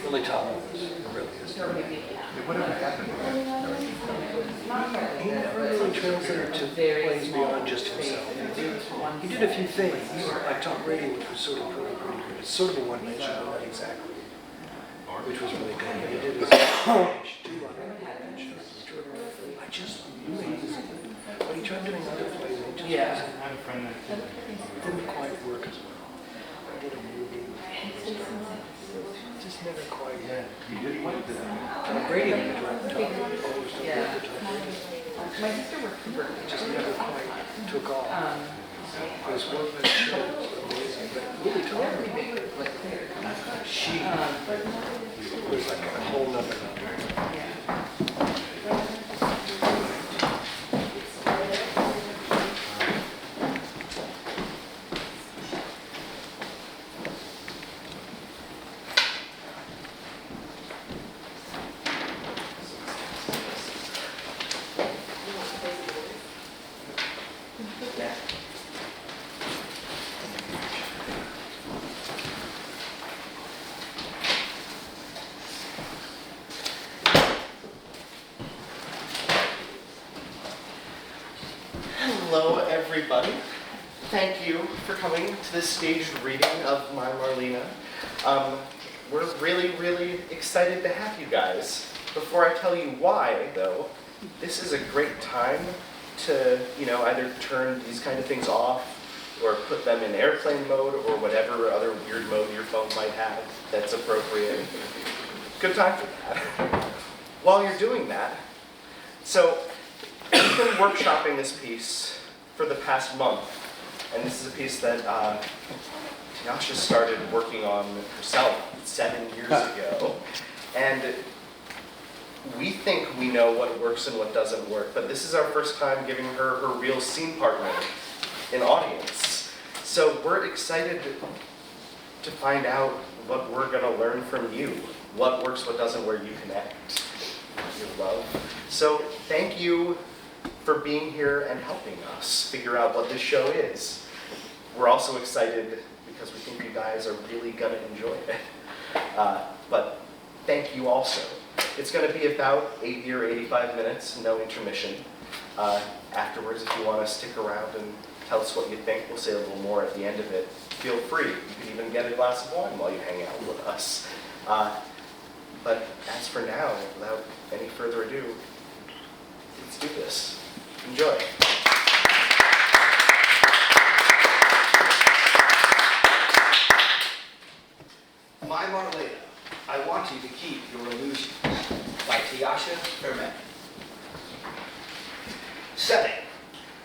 Really tough. It really is. Whatever happened? He never really translated to plays beyond just himself. He did a few things, like talk radio, which was sort of pretty good. It's sort of a one-man show, not exactly, which was really good. But he did his two other one-man shows, which were, I just amazing. But he tried doing other plays, and it just didn't quite work as well. I did a movie. Just never quite. Yeah, you did like that. Radio, always Yeah. My sister worked for it just never quite took off. It was one man show, it was amazing, but really tolerable. She was like a whole nother level. Hello, everybody. Thank you for coming to this staged reading of my Marlene-a. We're really, really excited to have you guys. Before I tell you why, though, this is a great time to, either turn these kind of things off or put them in airplane mode or whatever other weird mode your phone might have that's appropriate. Good time for that. While you're doing that, so we've been workshopping this piece for the past month, and this is a piece that Tjasa started working on herself 7 years ago, and we think we know what works and what doesn't work, but this is our first time giving her her real scene partner in audience. So we're excited to find out what we're going to learn from you, what works, what doesn't, where you connect, your love. So thank you for being here and helping us figure out what this show is. We're also excited because we think you guys are really going to enjoy it. But thank you also. It's going to be about 80 or 85 minutes, no intermission. Afterwards, if you want to stick around and tell us what you think, we'll say a little more at the end of it. Feel free. You can even get a glass of wine while you hang out with us. But as for now, without any further ado, let's do this. Enjoy. My Marlene-a, I want you to keep your illusions, by Tjasa Ferme. Setting.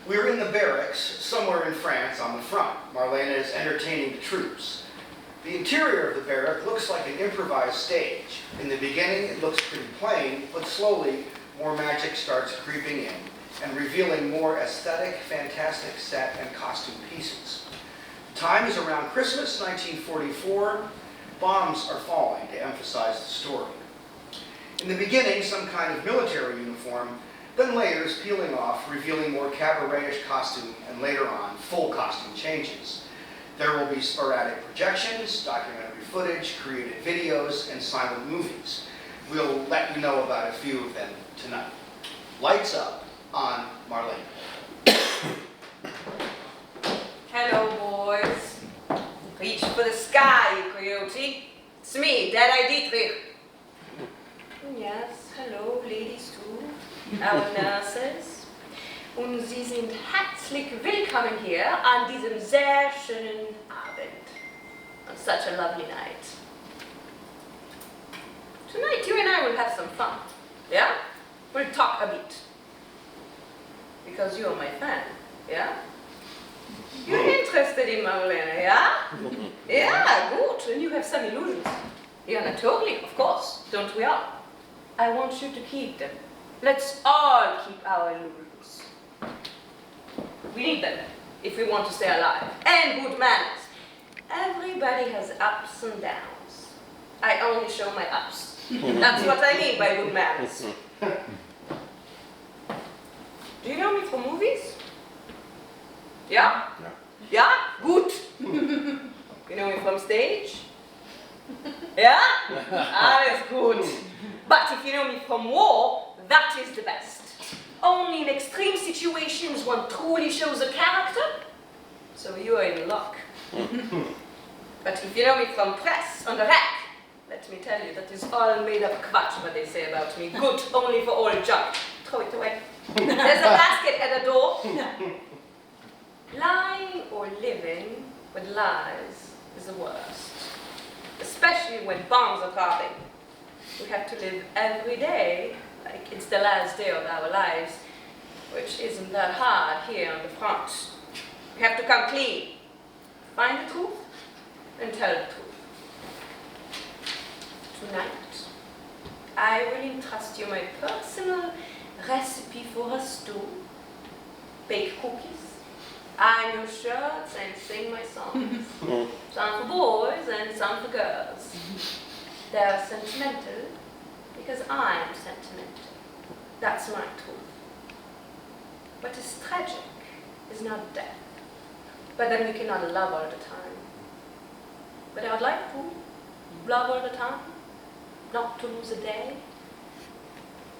We're in the barracks, somewhere in France on the front. Marlene-a is entertaining the troops. The interior of the barrack looks like an improvised stage. In the beginning, it looks pretty plain, but slowly, more magic starts creeping in and revealing more aesthetic, fantastic set and costume pieces. The time is around Christmas, 1944. Bombs are falling to emphasize the story. In the beginning, some kind of military uniform, then layers peeling off, revealing more cabaret-ish costume, and later on, full costume changes. There will be sporadic projections, documentary footage, created videos, and silent movies. We'll let you know about a few of them tonight. Lights up on Marlene. Hello, boys. Reach for the sky, coyote. It's me, Dead-Eye Dietrich. Yes, hello, ladies too. Our nurses. Und Sie sind herzlich willkommen hier an diesem sehr schönen Abend. On such a lovely night. Tonight, you and I will have some fun. Yeah? We'll talk a bit. Because you're my fan. Yeah? You're interested in Marlene, yeah? Yeah, good. And you have some illusions. Yeah, totally, of course. Don't we all? I want you to keep them. Let's all keep our illusions. We need them if we want to stay alive. And good manners. Everybody has ups and downs. I only show my ups. That's what I mean by good manners. Do you know me from movies? Yeah? Yeah? Good. You know me from stage? Yeah? Alles gut. But if you know me from war, that is the best. Only in extreme situations one truly shows a character. So you are in luck. But if you know me from press on the rack, let me tell you, that is all made up quatsch what they say about me. Good only for old junk. Throw it away. There's a basket at the door. Lying or living with lies is the worst. Especially when bombs are dropping. We have to live every day like it's the last day of our lives, which isn't that hard here on the front. We have to come clean. Find the truth and tell the truth. Tonight, I will entrust you my personal recipe for a stew. Bake cookies, iron your shirts, and sing my songs. Some for boys and some for girls. They're sentimental because I'm sentimental. That's my truth. What is tragic is not death. But then we cannot love all the time. But I would like to love all the time. Not to lose a day.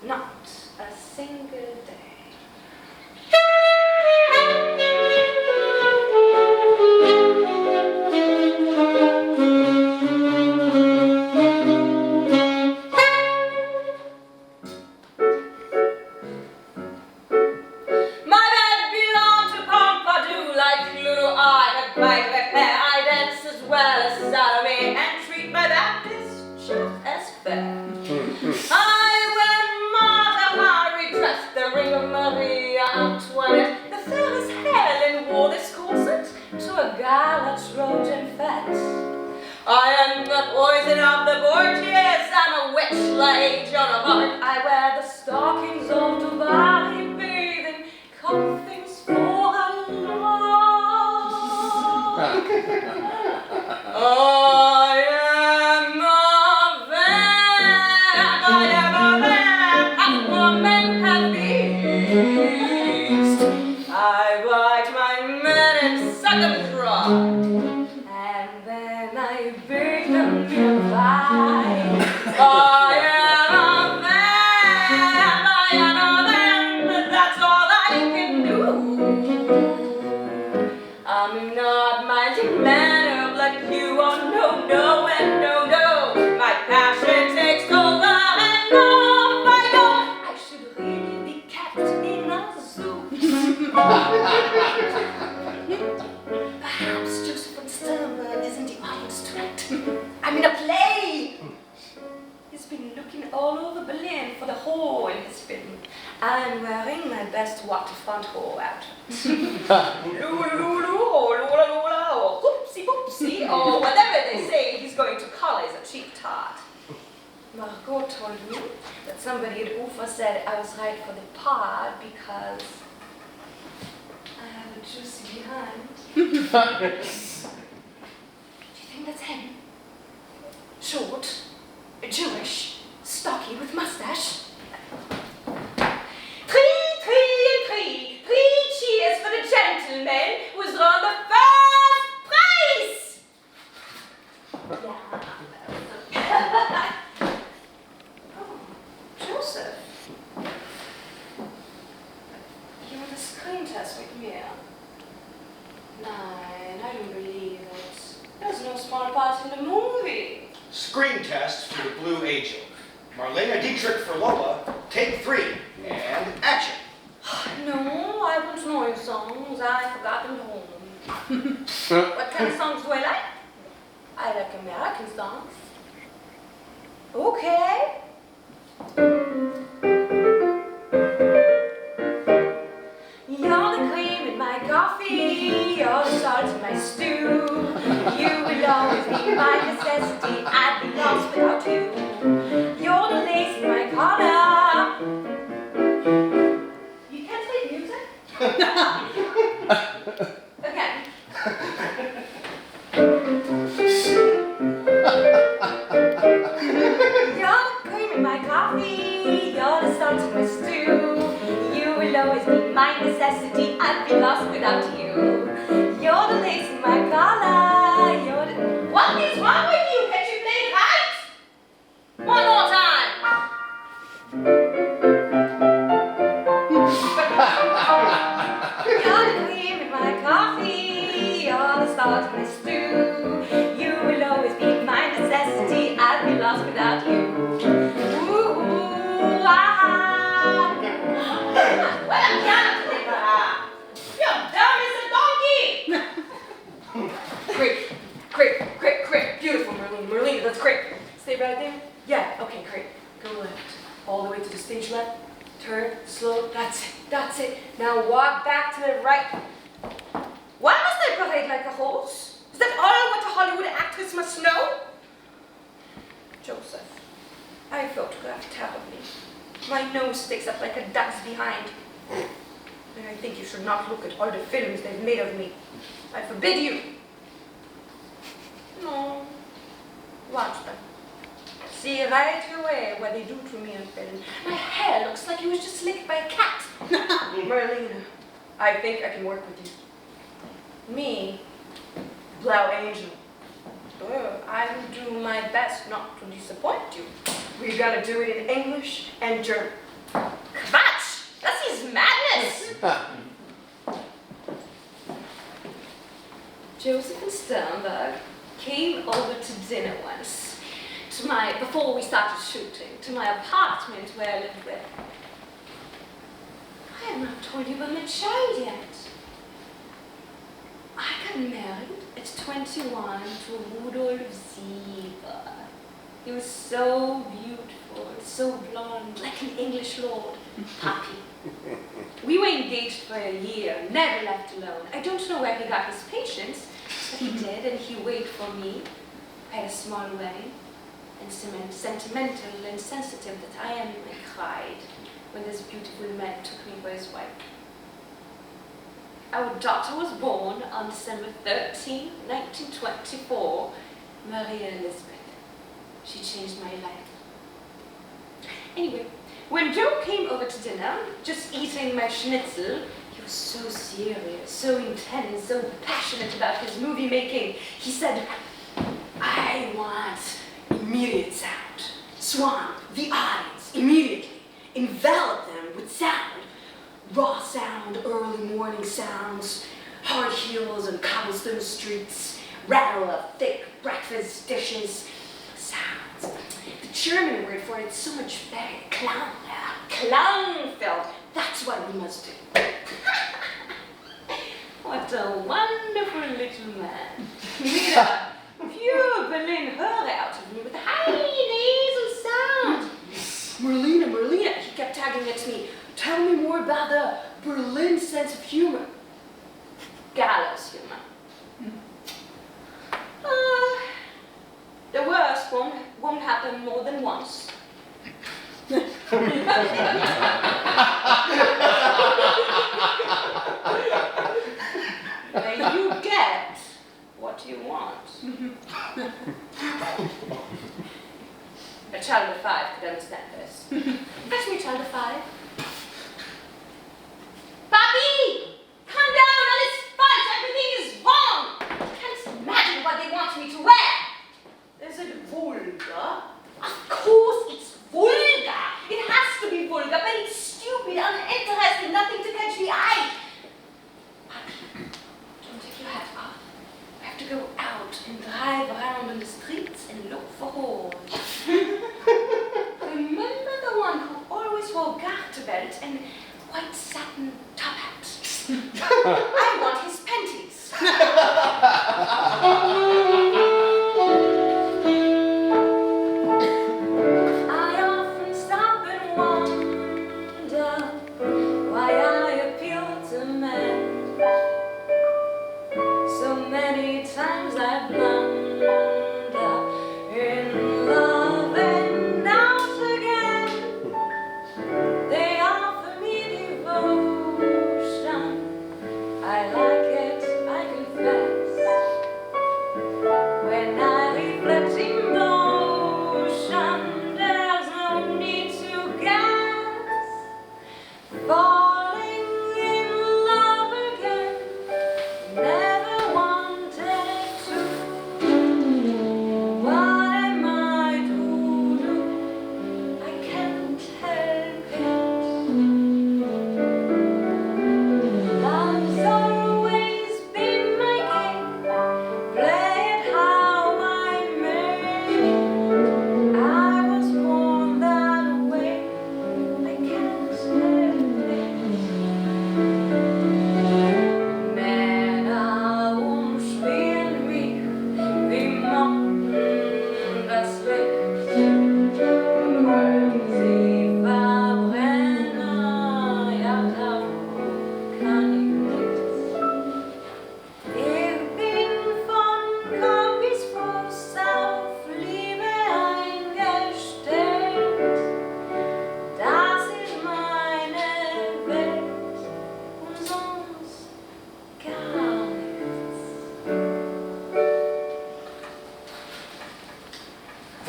Not a single day. What is wrong with you? Can't you play of my stew. You will always be my necessity. I'd be lost without you. Ooh, ah. Well, I'm down today, but you're dumb as a donkey. Great. Beautiful, Marlene, that's great. Stay right there. Yeah, okay, great. Go left. All the way to the stage left. Turn, slow, that's it. Now walk back to the right. Why must I parade like a horse? Is that all what a Hollywood actress must know? Joseph, I photographed terribly. My nose sticks up like a duck's behind. And I think you should not look at all the films they've made of me. I forbid you. No. Watch them. See right away what they do to me in film. My hair looks like it was just licked by a cat. Marlene, I think I can work with you. Me, Blau Angel. I will do my best not to disappoint you. We gotta do it in English and German. Quatsch! Das is madness! Joseph and Sternberg came over to dinner once. Before we started shooting, to my apartment where I lived with. I have not told you about my child yet. I got married at 21 to Rudolf Sieber. He was so beautiful, so blonde, like an English lord. Puppy. We were engaged for a year, never left alone. I don't know where he got his patience, but he did, and he waited for me. I had a small wedding. And sentimental and sensitive that I am, I cried when this beautiful man took me for his wife. Our daughter was born on December 13, 1924, Maria Elizabeth. She changed my life. Anyway, when Joe came over to dinner, just eating my schnitzel, he was so serious, so intense, so passionate about his movie making. He said, I want immediate sound. Swamp the audience immediately. Envelop them with sound. Raw sound, early morning sounds, hard heels on cobblestone streets, rattle of thick breakfast dishes, sounds. The German word for it is so much better. Clown. Clownfeld. That's what we must do. What a wonderful little man. Made a pure Berlin her out of me with high nasal sound. Marlene, he kept tagging at me. Tell me more about the Berlin sense of humor. Gallows humor. The worst won't happen more than once. May you get what you want. A child of 5 could understand this. Fetch me a child of 5. Papi! Come down on this fight! Everything is wrong! I can't imagine what they want me to wear! Is it vulgar? Of course it's vulgar! It has to be vulgar, but it's stupid, uninteresting, nothing to catch the eye. Papi, don't take your hat off. I have to go out and drive around in the streets and look for holes. Remember the one who always wore garter belt and white satin top hat? I want his panties. I often stop and wonder why I appeal to men. So many times I blunder in love and out again. They offer me devotion. I like it, I confess. When I reflect emotion, there's no need to guess. Falling in love again. Never wanted to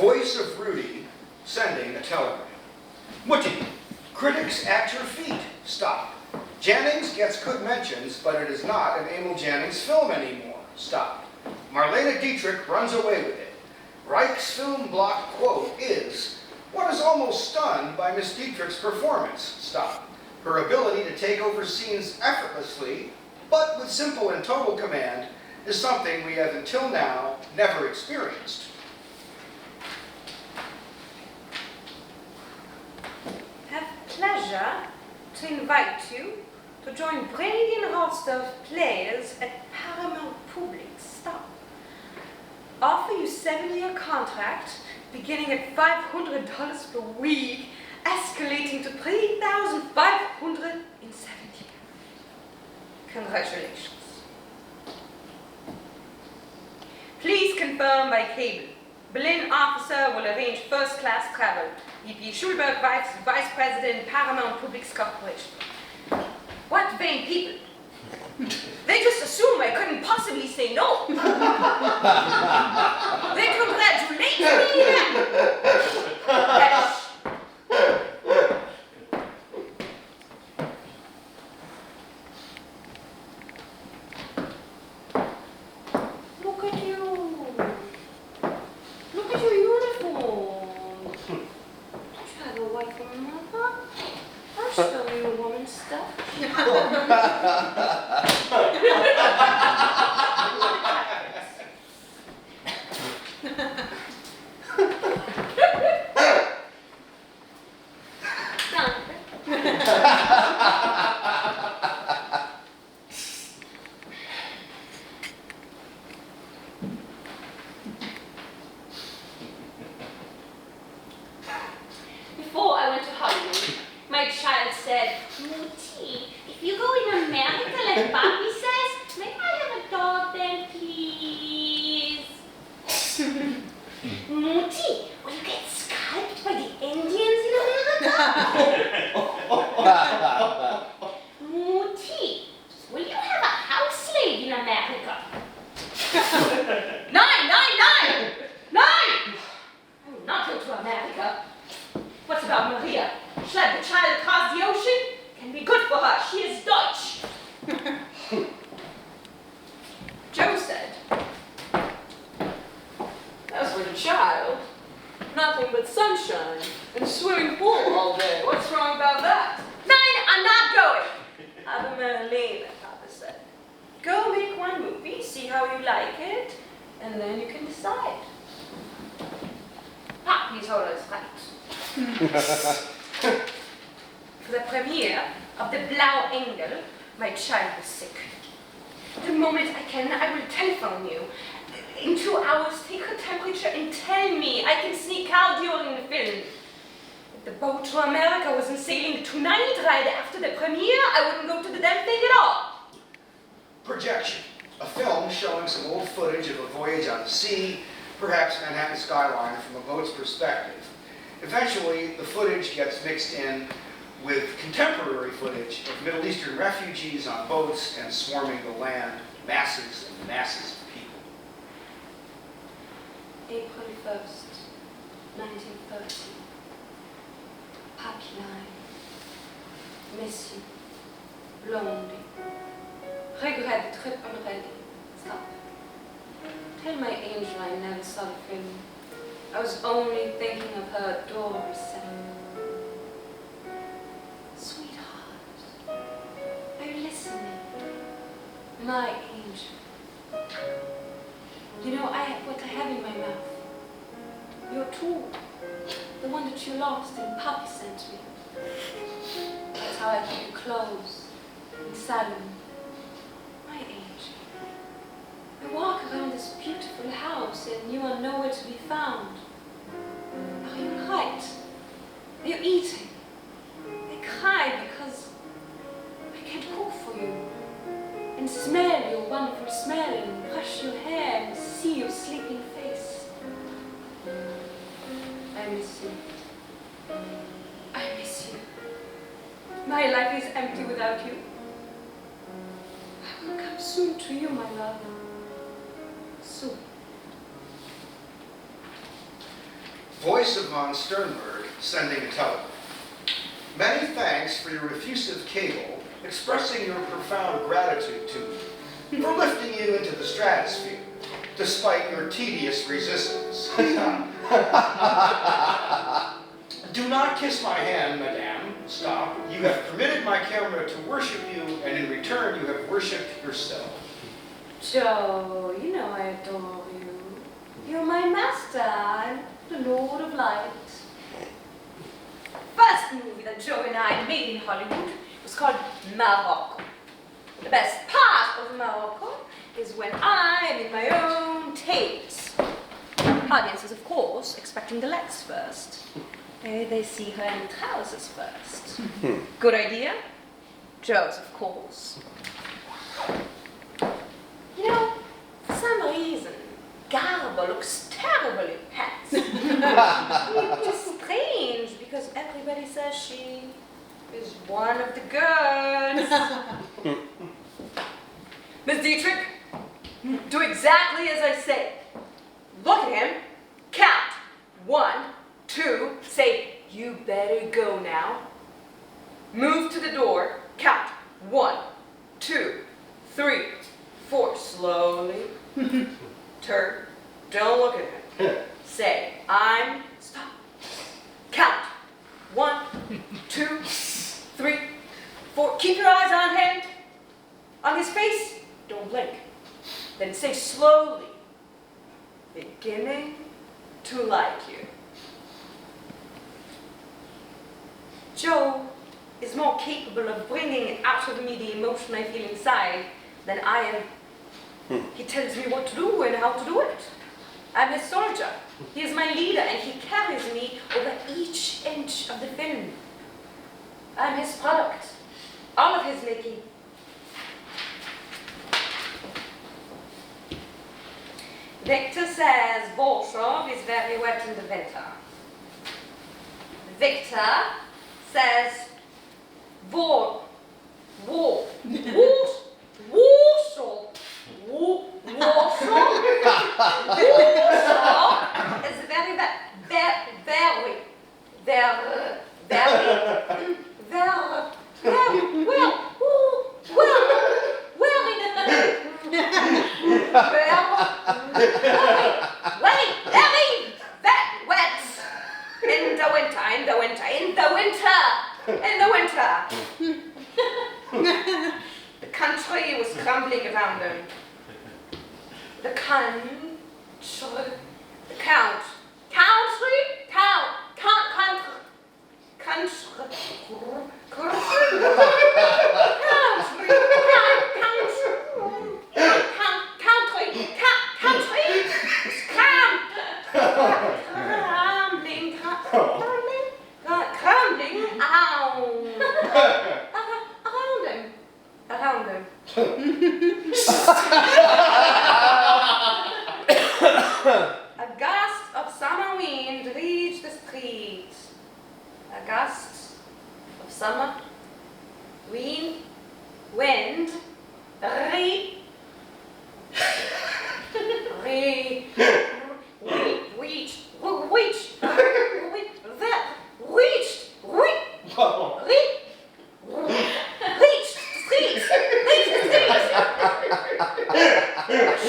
Voice of Rudy sending a telegram. Mutti, critics at your feet. Stop. Jannings gets good mentions, but it is not an Emil Jannings film anymore. Stop. Marlene Dietrich runs away with it. Reich's film block quote is, "One is almost stunned by Miss Dietrich's performance." Stop. Her ability to take over scenes effortlessly, but with simple and total command, is something we have until now never experienced. Have pleasure to invite you to join Brady and Rostov Players at Paramount Public. Stop. Offer you 7-year contract beginning at $500 per week, escalating to $3,500 in 7 years. Congratulations. Please confirm by cable. Berlin officer will arrange first-class travel. E.P. Schulberg, Vice President, Paramount Publics Corporation. What vain people. They just assume I couldn't possibly say no. They congratulate me. Yes. Look at you. Look at your uniform. Don't you have a wife or mother? I'll show you woman stuff. Before I went to Hollywood, my child said, "Mutti, if you go in America like Bobby says, may I have a dog then, please?" "Mutti, will you get scalped by the Indians in America?" "Mutti, will you have a house slave in America?" Nine! I will not go to America. What about Maria? Sled the child across the ocean? Can be good for her. She is Dutch. Joe said, as for the child, nothing but sunshine and swimming pool all day. What's wrong about that? Nine, I'm not going. I'm Marlene, Papa said. Go make one movie, see how you like it, and then you can decide. Pop, he's always right. For the premiere of the Blau Engel, my child was sick. The moment I can, I will telephone you. In 2 hours, take her temperature and tell me. I can sneak out during the film. If the boat to America wasn't sailing tonight, right after the premiere, I wouldn't go to the damn thing at all. Projection. A film showing some old footage of a voyage on the sea, perhaps Manhattan skyline from a boat's perspective. Eventually, the footage gets mixed in with contemporary footage of Middle Eastern refugees on boats and swarming the land, masses and masses of people. April 1st, 1930. Happy line. Miss you. Lonely. Regret the trip already. Stop. Tell my angel I never saw the film. I was only thinking of her adorable self. Sweetheart, are you listening? My angel. You know, what I have in my mouth. Your tool. The one that you lost and Papi sent me. That's how I keep you close and silent. My angel. I walk around this beautiful house and you are nowhere to be found. Are you right? Are you eating? I cry because I can't cook for you. And smell your wonderful smell and brush your hair and see your sleeping face. I miss you. I miss you. My life is empty without you. I will come soon to you, my love. Soon. Voice of von Sternberg, sending a telegram. Many thanks for your effusive cable, expressing your profound gratitude to me for lifting you into the stratosphere, despite your tedious resistance. Do not kiss my hand, madame. Stop. You have permitted my camera to worship you, and in return you have worshipped yourself. Joe, you know I adore you. You're my master and the Lord of Light. First movie that Joe and I made in Hollywood was called Morocco. The best part of Morocco is when I am in my own tapes. Audiences, of course, expecting the legs first. They see her in trousers first. Good idea? Joe's, of course. You know, for some reason, Garbo looks terribly handsome. Which is strange, because everybody says she is one of the girls. Miss Dietrich, do exactly as I say. Look at him, count. 1, 2, say, you better go now. Move to the door, count. 1, 2, 3, 4, slowly. Turn, don't look at him. Say, stop. Count. 1, 2, 3, 4. Keep your eyes on him. On his face, don't blink. Then say slowly, beginning to like you. Joe is more capable of bringing out of me the emotion I feel inside than I am. He tells me what to do and how to do it. I'm his soldier. He is my leader and he carries me over each inch of the film. I'm his product, all of his making. Victor says Bolshov is very wet in the winter. Victor says Warsaw is very wet. In the winter. The country was crumbling around them. The country, around him. A gust of summer wind reached the street. A gust of summer wind reached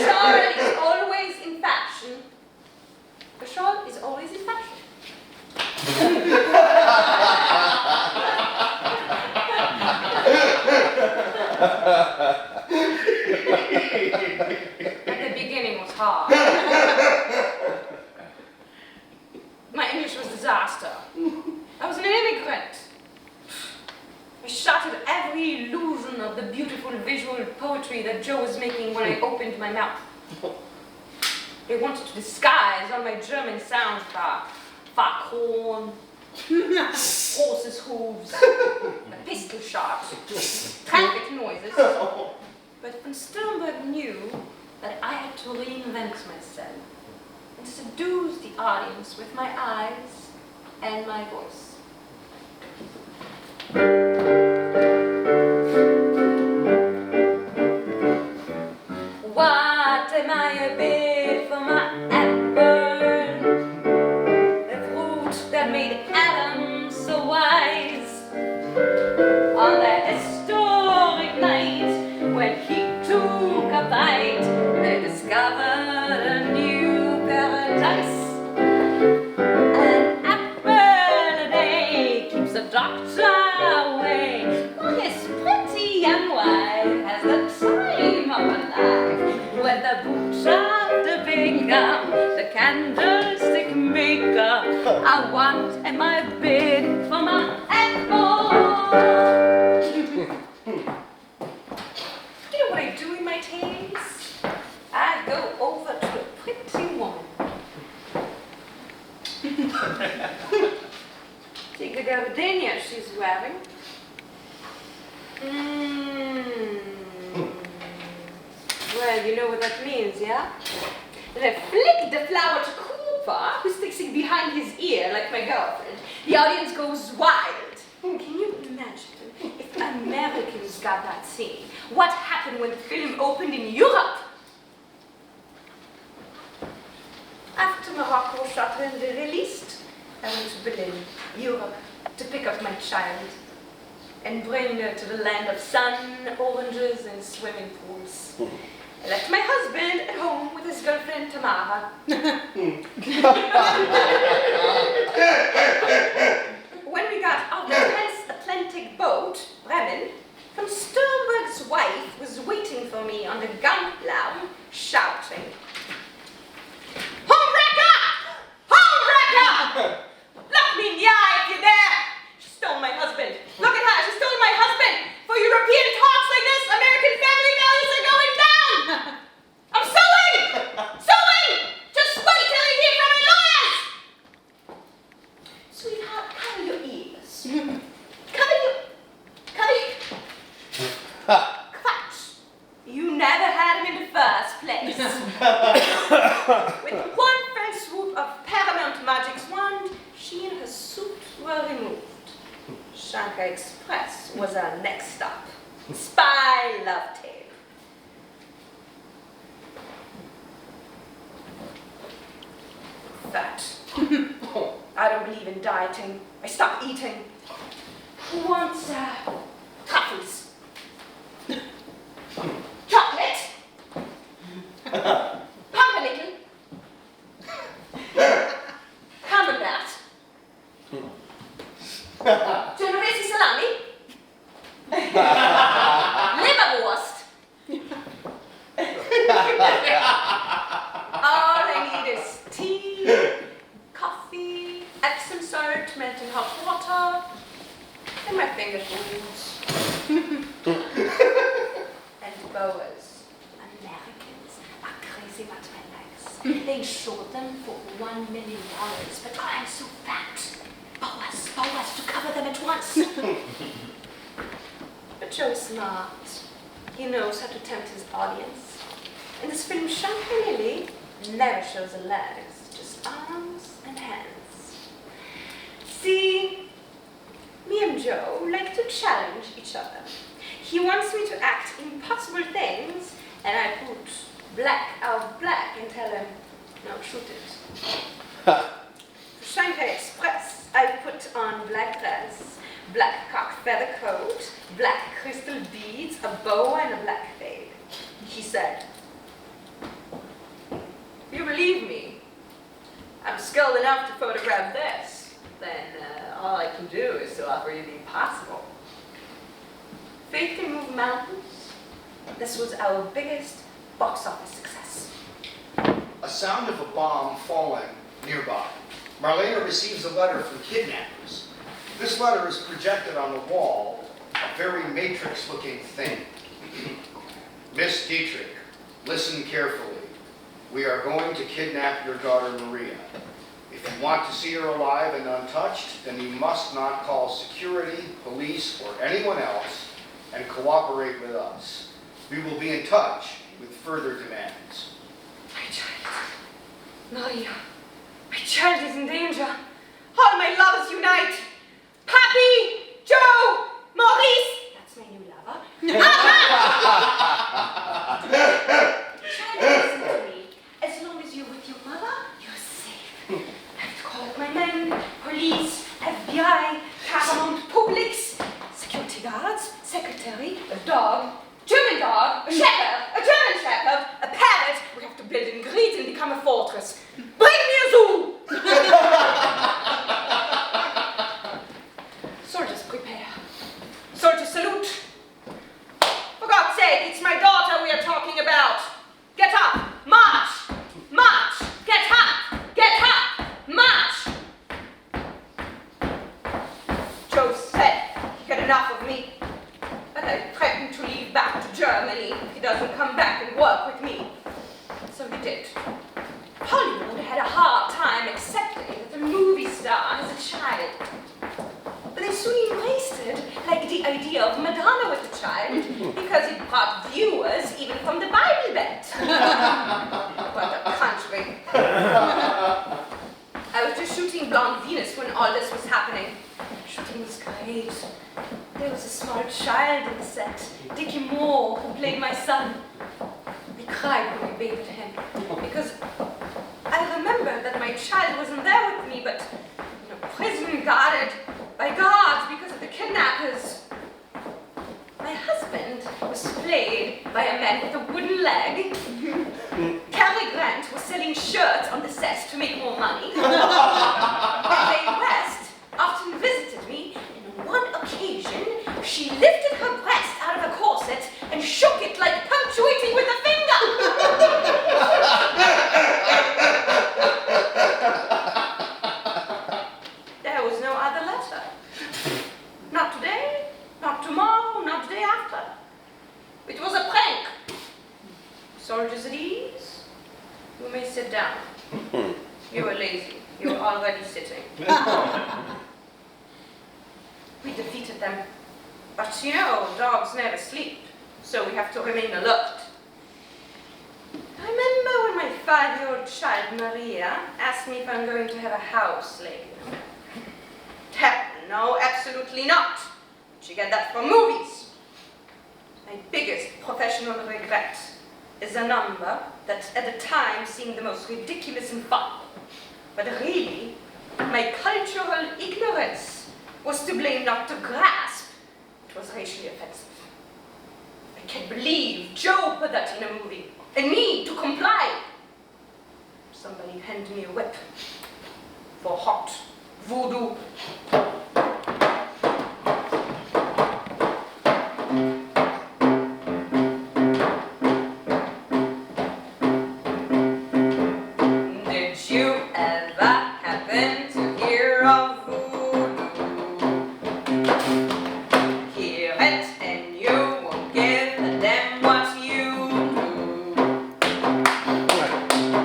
Charlotte is always in fashion. The shawl is always in fashion. At the beginning was hard. My English was a disaster. I was an immigrant. I shattered every illusion of the beautiful visual poetry that Joe was making when I opened my mouth. They wanted to disguise all my German sounds by fat horn, horses' hooves, a pistol shot, traffic noises. But von Sternberg knew that I had to reinvent myself and seduce the audience with my eyes and my voice. What am I a bit for my apple? gum, the candlestick maker. I want in my bed for my apple. You know what I do in my tales? I go over to a pretty woman. Take the gardenia she's wearing. Well, you know what that means, yeah? And I flick the flower to Cooper, who sticks it behind his ear like my girlfriend. The audience goes wild. Can you imagine if Americans got that scene? What happened when the film opened in Europe? After Morocco shot and released, I went to Berlin, Europe, to pick up my child and bring her to the land of sun, oranges, and swimming pools. I left my husband at home with his girlfriend Tamara. When we got off the transatlantic boat, Bremen, von Sternberg's wife was waiting for me on the Gantlaum, shouting, "Homewrecker! Homewrecker! Look me in the eye if you're there! She stole my husband. Look at her, she stole my husband! For European talks like this, American family values are going down! I'm suing! Suing! Just wait till you hear from my lawyers! Sweetheart, cover your ears. Cover your... Quatsch! You never had him in the first place. With one fell swoop of Paramount Magic's wand, she and her suit were removed. Shanghai Express was our next stop. Spy love tale. Fat. I don't believe in dieting. I stopped eating. Who wants truffles? Chocolate? Pumpernickel? Camembert? Genovese salami? Liverwurst? All I need is tea, coffee, Epsom salt, melting hot water, and my finger foods. And boas. Americans are crazy about my legs. They short them for $1 million, but I'm so fat. Boas to cover them at once. But Joe's smart. He knows how to tempt his audience. In this film, Shanghai Lily never shows the legs, just arms and hands. See, me and Joe like to challenge each other. He wants me to act impossible things, and I put black out black and tell him, no, shoot it. For Shanghai Express, I put on black dress, black cock feather coat, black crystal beads, a bow, and a black veil. He said, "You believe me? I'm skilled enough to photograph this. Then all I can do is to offer you the impossible. Faith can move mountains. This was our biggest box office success." A sound of a bomb falling nearby. Marlene receives a letter from kidnappers. This letter is projected on the wall, a very matrix-looking thing. Miss Dietrich, listen carefully. We are going to kidnap your daughter Maria. If you want to see her alive and untouched, then you must not call security, police, or anyone else and cooperate with us. We will be in touch with further demands. My child, Maria, my child is in danger. All my lovers unite. Papi, Joe, Maurice. That's my new lover. Child, listen to me. As long as you're with your mother, you're safe. I've called my men, police, FBI, Paramount Publics, security guards, secretary, a dog, German dog, a shepherd, a German shepherd, a parrot. We have to build in Greece and become a fortress. Bring me a zoo! Soldiers, prepare. Soldiers, salute. For God's sake, it's my daughter we are talking about. Get up, march, march. had a hard time accepting that the movie star is a child. But they soon embraced it, like the idea of Madonna with a child, because it brought viewers even from the Bible Belt. What a country. I was just shooting Blonde Venus when all this was happening. Shooting was great. There was a small child in the set, Dickie Moore, who played my son. We cried when we bathed him, because I remember that my child wasn't there with me, but in a prison guarded by guards because of the kidnappers. My husband was played by a man with a wooden leg. Cary Grant was selling shirts on the set to make more money. Mae West often visited me, and on one occasion, she lifted her breast out of a corset and shook it like punctuating with a finger. There was no other letter. Not today, not tomorrow, not the day after. It was a prank. Soldiers at ease, you may sit down. You are lazy. You are already sitting. We defeated them. But you know, dogs never sleep, so we have to remain alert. I remember when my 5-year-old child, Maria, asked me if I'm going to have a house lately. Hell, no, absolutely not. She got that from movies. My biggest professional regret is a number that at the time seemed the most ridiculous and fun. But really, my cultural ignorance was to blame, not to grasp. It was racially offensive. I can't believe Joe put that in a movie, and me to comply. Somebody hand me a whip for hot voodoo. Did you ever happen to hear of voodoo? Hear it and you won't give a damn what you do.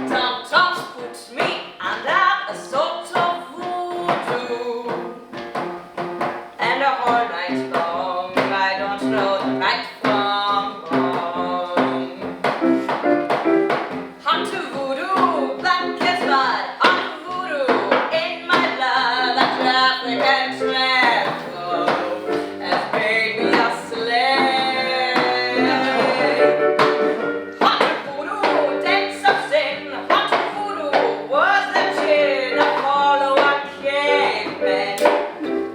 Tom-toms put me under a sort of voodoo. And a whole night long I don't know the right from wrong. Hot voodoo, black as mud, hot voodoo, in my blood, that African travel has made me a slave. Hot voodoo, dance of sin, hot voodoo was the chin of follow a caveman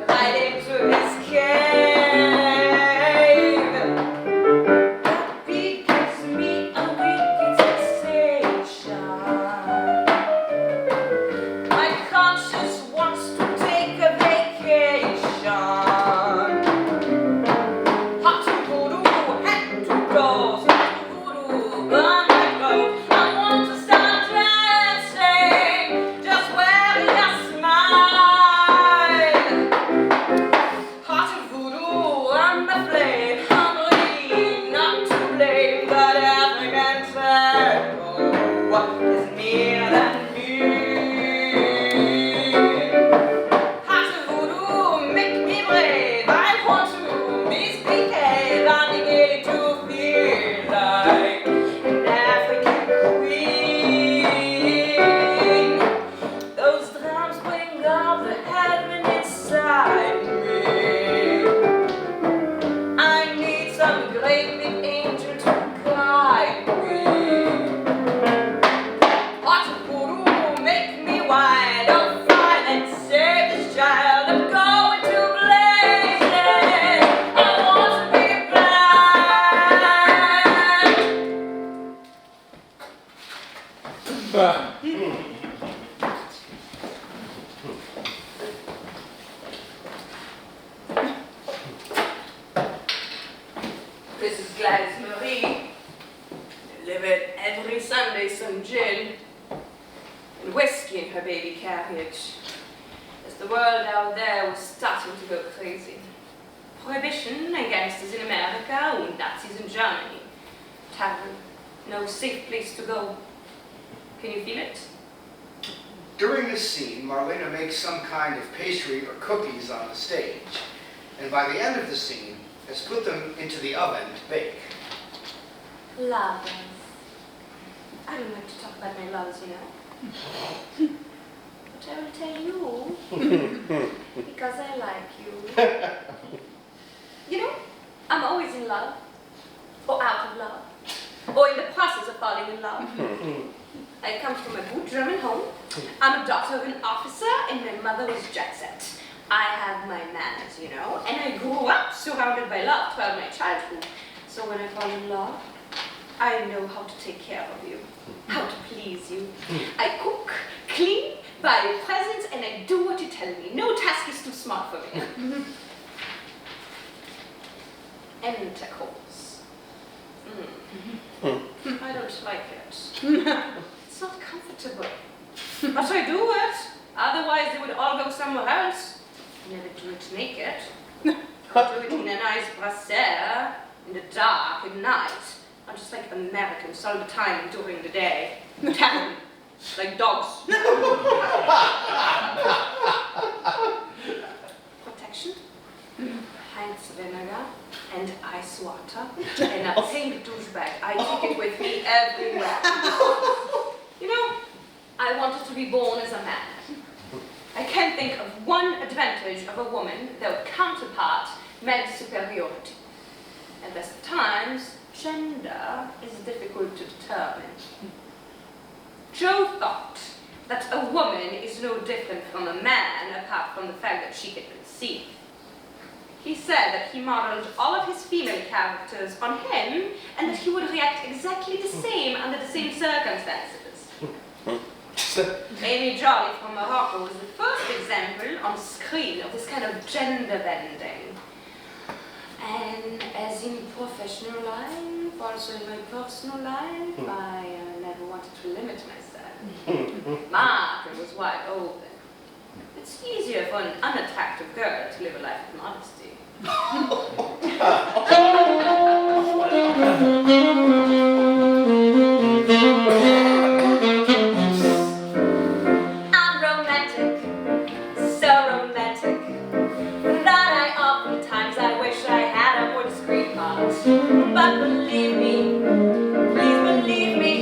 right into his cave. That beat gives me a wicked sensation. My conscience wants to take a vacation. Hot voodoo, head to close. Hot voodoo, burn my clothes. I want to start dancing, just wearing a smile. Hot voodoo, I'm the flame. I'm really not to blame, but African tango is near than me. Hot voodoo, make me brave. I want to misbehave. I'm beginning to feel like an African queen. Those drums bring out the heaven inside me. I need some great big angel to guide me. Hot voodoo, make me wild on fire and save this child. I'm going to blazes. I want to be black. This is Gladys Marie. Delivered every Sunday some gin and whiskey in her baby carriage, as the world out there was starting to go crazy. Prohibition and gangsters in America and Nazis in Germany. Tavern, no safe place to go. Can you feel it? During this scene, Marlene makes some kind of pastry or cookies on the stage, and by the end of the scene, has put them into the oven to bake. Lovers. I don't like to talk about my loves, you know. But I will tell you, because I like you. You know, I'm always in love, or out of love, or in the process of falling in love. I come from a good German home. I'm a daughter of an officer, and my mother was jet set. I have my manners, you know, and I grew up surrounded by love throughout my childhood. So when I fall in love, I know how to take care of you, how to please you. I cook, clean, buy you presents, and I do what you tell me. No task is too smart for me. Intercourse. I don't like it. It's not comfortable. But I do it. Otherwise, they would all go somewhere else. I never do it naked. I do it in a nice brassiere, in the dark, at night. I'm just like Americans all the time during the day. Terrible. Like dogs. Protection. Heinz vinegar and ice water and a pink douchebag. I take it with me everywhere. You know, I wanted to be born as a man. I can't think of one advantage of a woman that would counterpart men's superiority. And best of times, gender is difficult to determine. Joe thought that a woman is no different from a man apart from the fact that she can conceive. He said that he modeled all of his female characters on him and that he would react exactly the same under the same circumstances. Amy Jolly from Morocco was the first example on screen of this kind of gender bending. And as in professional life, also in my personal life, I never wanted to limit myself. Market was wide open. It's easier for an unattractive girl to live a life of modesty. I'm romantic, so romantic, that oftentimes I wish I had a more discreet heart. But believe me, please believe me,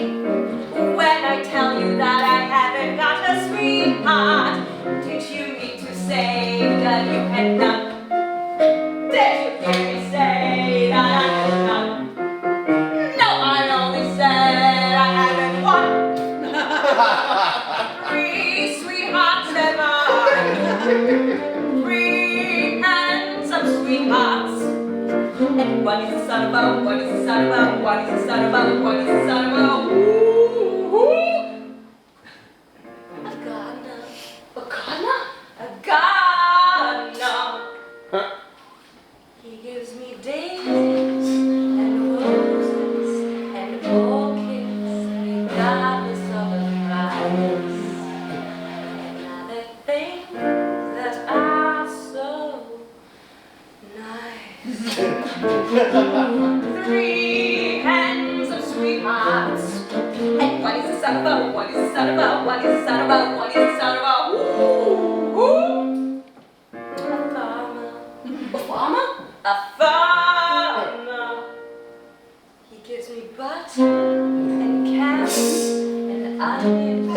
when I tell you that I haven't got a sweetheart. Did you mean to say that you had none? Did you hear me say that I had none? No, I only said I haven't one. 3 sweethearts ever. 3 handsome sweethearts. And one is the son of a, one is the son of a, one is the son of a, one is the son of a, a gardener. A gardener? A gardener. He gives me daisies and roses and orchids, regardless of the price. And other things that are so nice. 3 hands of sweethearts. And one is the son of a, one is the son of a, one is the son of a, one is the son of a, a farmer. A farmer? A farmer. He gives me butter and carrots and onions. No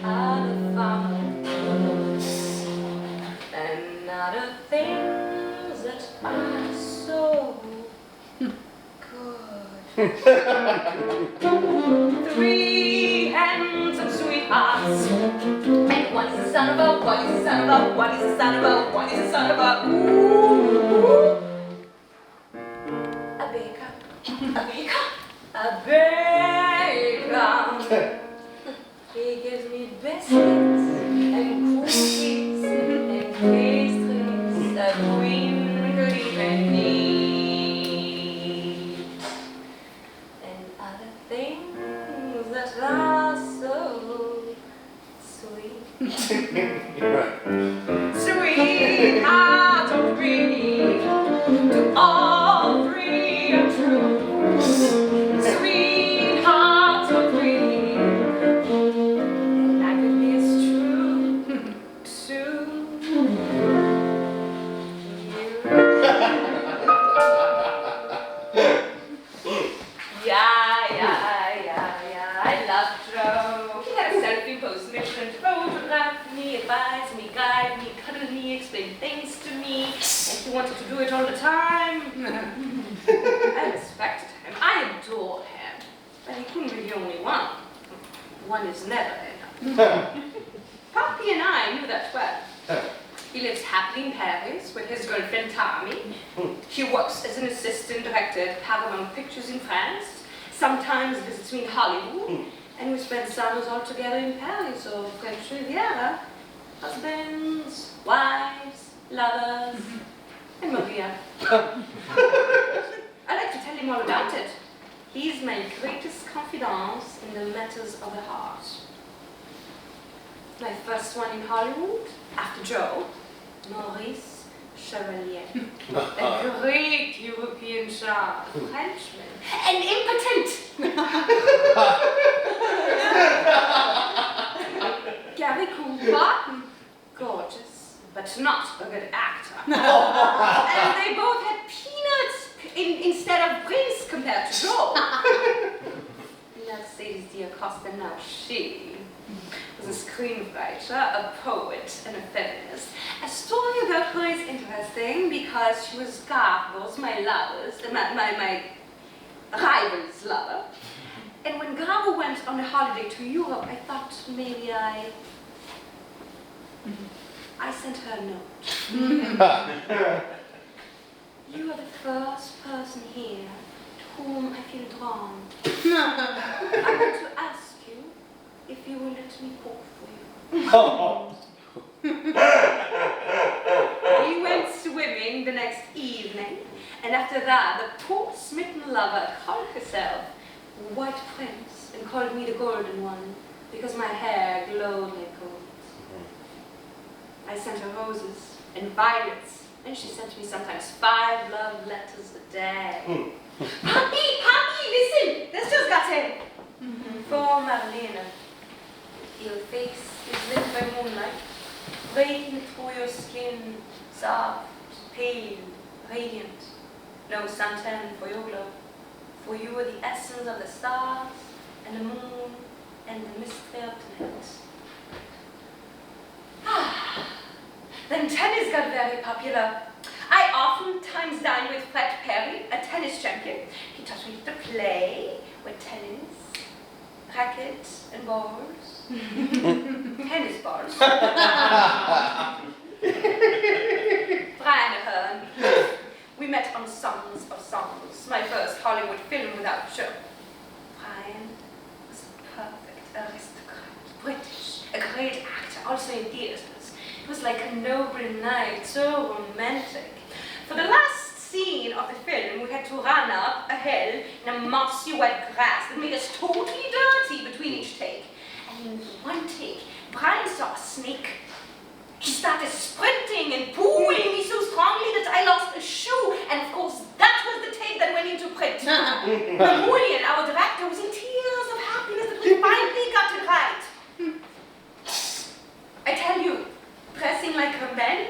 other farmer knows. And other things that are so good. 3 hands of sweethearts. And one is the son of a, one is the son of a, one is the son of a, one is the son of a, a baker. A baker? A baker. He gives me biscuits and cookies and pastries that queen could even need. And other things that are so sweet. Sweetheart of three, to all 3 are true. Sweetheart of 3, and I could be as true beside me, cuddle me, explain things to me, and he wanted to do it all the time. I respected him. I adored him. But he couldn't be the only one. One is never enough. Poppy and I knew that well. He lives happily in Paris with his girlfriend Tammy. He works as an assistant director at Paramount Pictures in France. Sometimes visits me in Hollywood. And we spend summers all together in Paris or French Riviera. Husbands, wives, lovers, and Maria. I like to tell him all about it. He's my greatest confidant in the matters of the heart. My first one in Hollywood, after Joe, Maurice Chevalier. A great European child, Frenchman, and impotent. Gary Cooper, gorgeous, but not a good actor. And they both had peanuts instead of brains compared to Joe. Mercedes D'Acosta, now she was a screenwriter, a poet, and a feminist. A story about her is interesting because she was Garbo's, my rival's lover. And when Garbo went on a holiday to Europe, I thought maybe I sent her a note. You are the first person here to whom I feel drawn. I want to ask you if you will let me cook for you. We went swimming the next evening, and after that, the poor smitten lover called herself White Prince and called me the Golden One because my hair glowed like gold. I sent her roses and violets, and she sent me sometimes 5 love letters a day. Poppy, listen! This just got in. For Marlene-a, your face is lit by moonlight, breaking through your skin, soft, pale, radiant. No suntan for your glow. For you are the essence of the stars, and the moon, and the mystery of tonight. Then tennis got very popular. I oftentimes dined with Fred Perry, a tennis champion. He taught me to play with tennis, rackets, and balls. Tennis balls. Brian Ahern. We met on Songs of Songs, my first Hollywood film without Joe. Brian was a perfect aristocrat, British, a great actor, also in theaters. It was like a noble night, so romantic. For the last scene of the film, we had to run up a hill in a mossy wet grass that made us totally dirty between each take. And in one take, Brian saw a snake. He started sprinting and pulling me so strongly that I lost a shoe, and of course that was the take that went into print. Napoleon, our director, was in tears of happiness that we finally got it right. I tell you, dressing like a man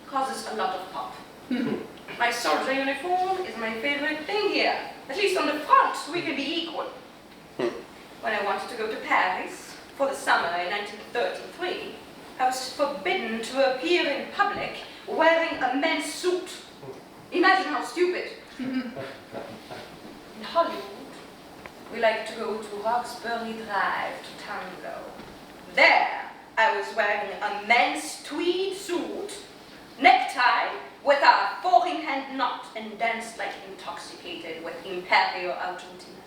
causes a lot of pop. My soldier uniform is my favorite thing here. At least on the front, we can be equal. When I wanted to go to Paris for the summer in 1933, I was forbidden to appear in public wearing a men's suit. Imagine how stupid. In Hollywood, we like to go to Roxbury Drive to tango. There, I was wearing a men's tweed suit, necktie with a four-in-hand knot, and danced like intoxicated with Imperio Argentina.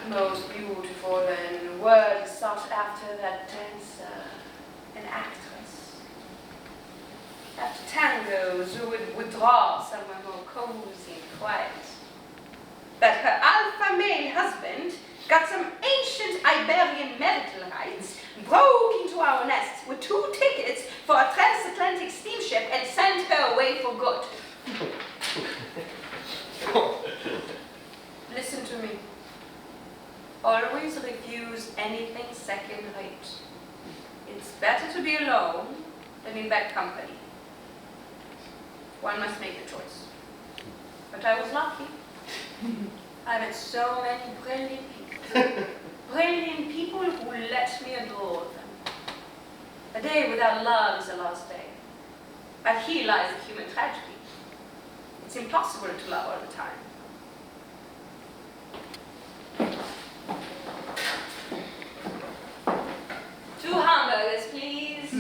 Most beautiful and world sought after that dancer, an actress. After tangos, we would withdraw somewhere more cozy and quiet. But her alpha male husband got some ancient Iberian marital rights, broke into our nest with 2 tickets for a transatlantic steamship, and sent her away for good. Listen to me. Always refuse anything second rate. It's better to be alone than in bad company. One must make the choice. But I was lucky. I met so many brilliant people. Brilliant people who let me adore them. A day without love is a lost day. But here lies a human tragedy. It's impossible to love all the time. Two hamburgers, please.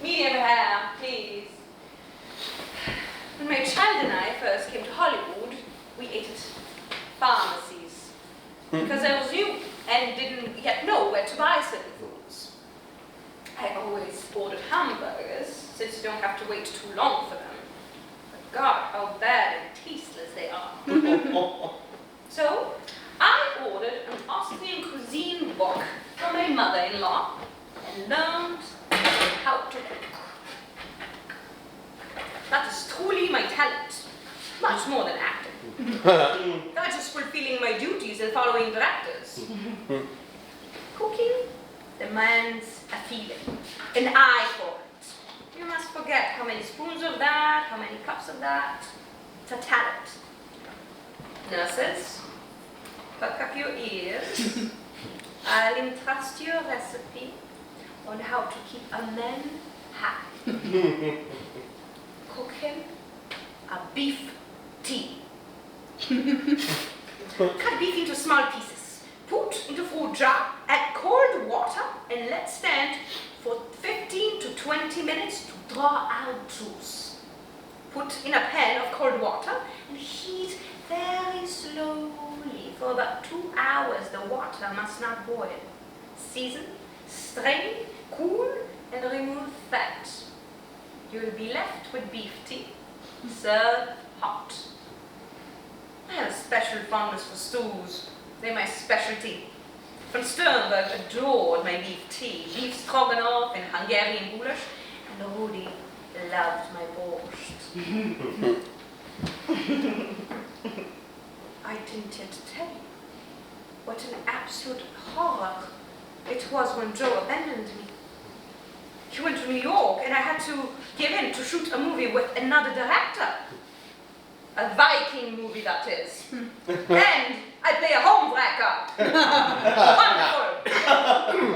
Medium rare, please. When my child and I first came to Hollywood, we ate at pharmacies. Because I was new and didn't yet know where to buy certain foods. I always ordered hamburgers, since you don't have to wait too long for them. But God, how bad and tasteless they are. So, I ordered an Austrian cuisine book from my mother-in-law and learned how to cook. That is truly my talent, much more than acting. That is fulfilling my duties and following directors. Cooking demands a feeling, an eye for it. You must forget how many spoons of that, how many cups of that. It's a talent. Nurses, perk up your ears. I'll entrust you a recipe on how to keep a man happy. Cook him a beef tea. Cut beef into small pieces. Put into food jar, add cold water, and let stand for 15 to 20 minutes to draw out juice. Put in a pan of cold water and heat very slowly for about 2 hours. The water must not boil. Season, strain, cool, and remove fat. You'll be left with beef tea. Serve hot. I have a special fondness for stews. They're my specialty. Von Sternberg adored my beef tea, beef stroganoff and Hungarian goulash, and Rudi loved my borscht. I didn't yet tell you what an absolute horror it was when Joe abandoned me. He went to New York and I had to give in to shoot a movie with another director. A Viking movie, that is. And I play a homewrecker. Wonderful.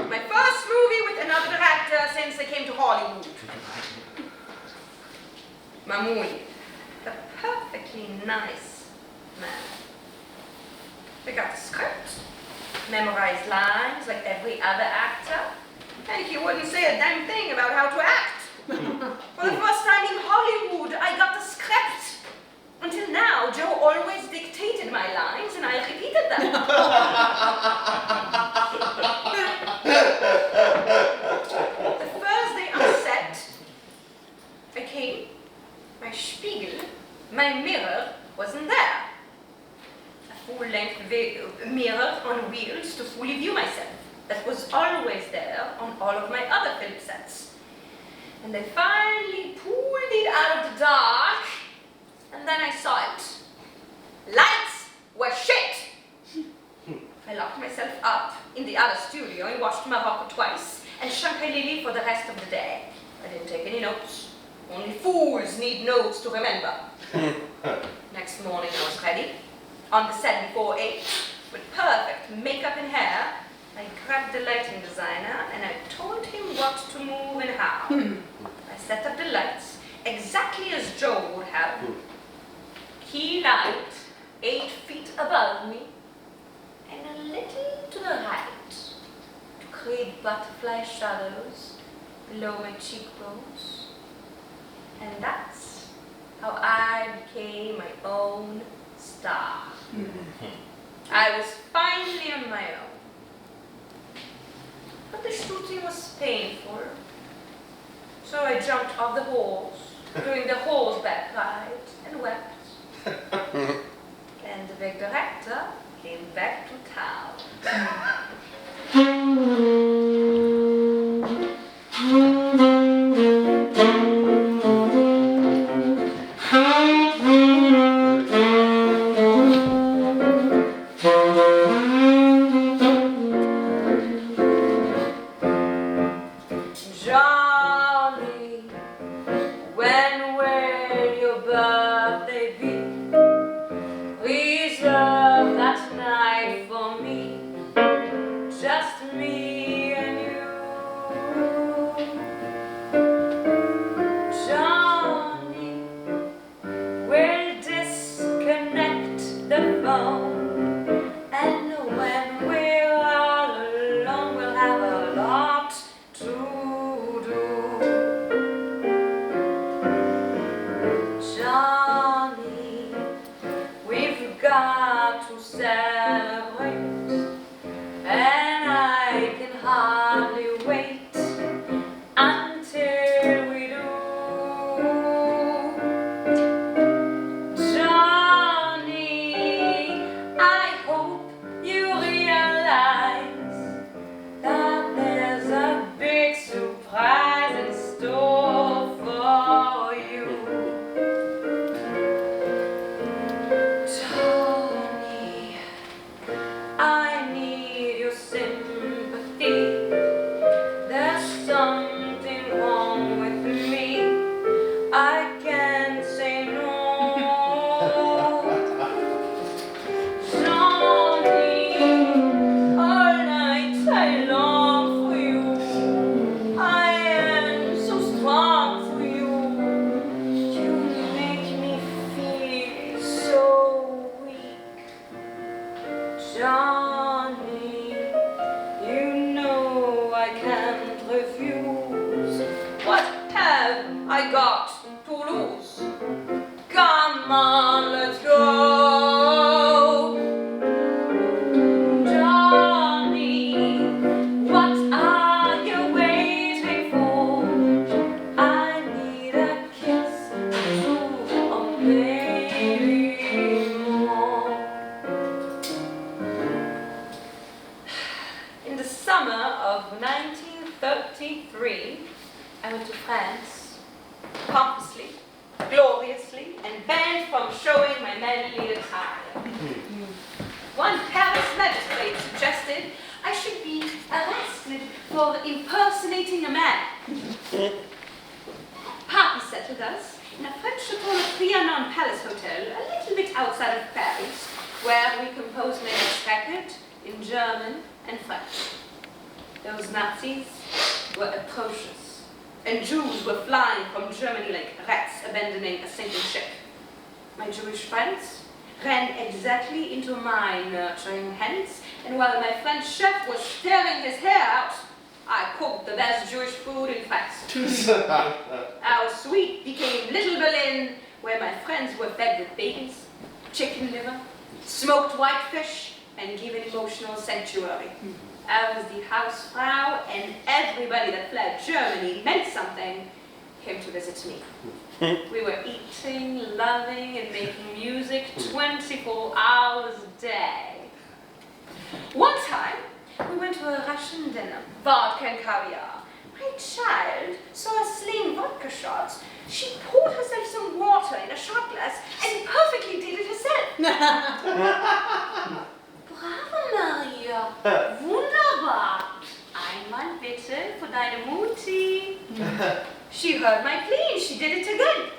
My first movie with another director since I came to Hollywood. Mamuli, a perfectly nice man. We got the script, memorized lines like every other actor, and he wouldn't say a damn thing about how to act. For the first time in Hollywood, I got the script. Until now, Joe always dictated my lines and I repeated them. The first day on set, I came, my spiegel, my mirror wasn't there. A full-length mirror on wheels to fully view myself. That was always there on all of my other film sets. And I finally pulled it out of the dark. And then I saw it. Lights were shit! I locked myself up in the other studio and watched Morocco twice and Shankar-Lili for the rest of the day. I didn't take any notes. Only fools need notes to remember. Next morning I was ready. On the set before 8, with perfect makeup and hair, I grabbed the lighting designer and I told him what to move and how. I set up the lights exactly as Joe would have. Key light 8 feet above me and a little to the right to create butterfly shadows below my cheekbones. And that's how I became my own star. I was finally on my own. But the shooting was painful. So I jumped off the horse during the horseback ride and wept. And the big director came back to town. Johnny, when will your birthday be? Reserve that night for me, just me I got to lose? Come on, let's go. Johnny, what are you waiting for? I need a kiss or maybe more. In the summer of 1933, I went to France, pompously, gloriously, and banned from showing my manly attire. One Paris magistrate suggested I should be arrested for impersonating a man. Party settled us in a French Chateau of Trianon Palace Hotel, a little bit outside of Paris, where we composed my next record in German and French. Those Nazis were atrocious, and Jews were flying from Germany like rats abandoning a sinking ship. My Jewish friends ran exactly into my nurturing hands, and while my French chef was tearing his hair out, I cooked the best Jewish food in France. Our suite became Little Berlin, where my friends were fed with babies, chicken liver, smoked whitefish, and given emotional sanctuary. I was the Hausfrau, and everybody that fled Germany meant something came to visit me. We were eating, loving, and making music 24 hours a day. One time, we went to a Russian dinner, vodka and caviar. My child saw us sling vodka shots. She poured herself some water in a shot glass and perfectly did it herself. Bravo, Maria. Wunderbar. Einmal bitte für deine Mutti. She heard my plea and she did it again.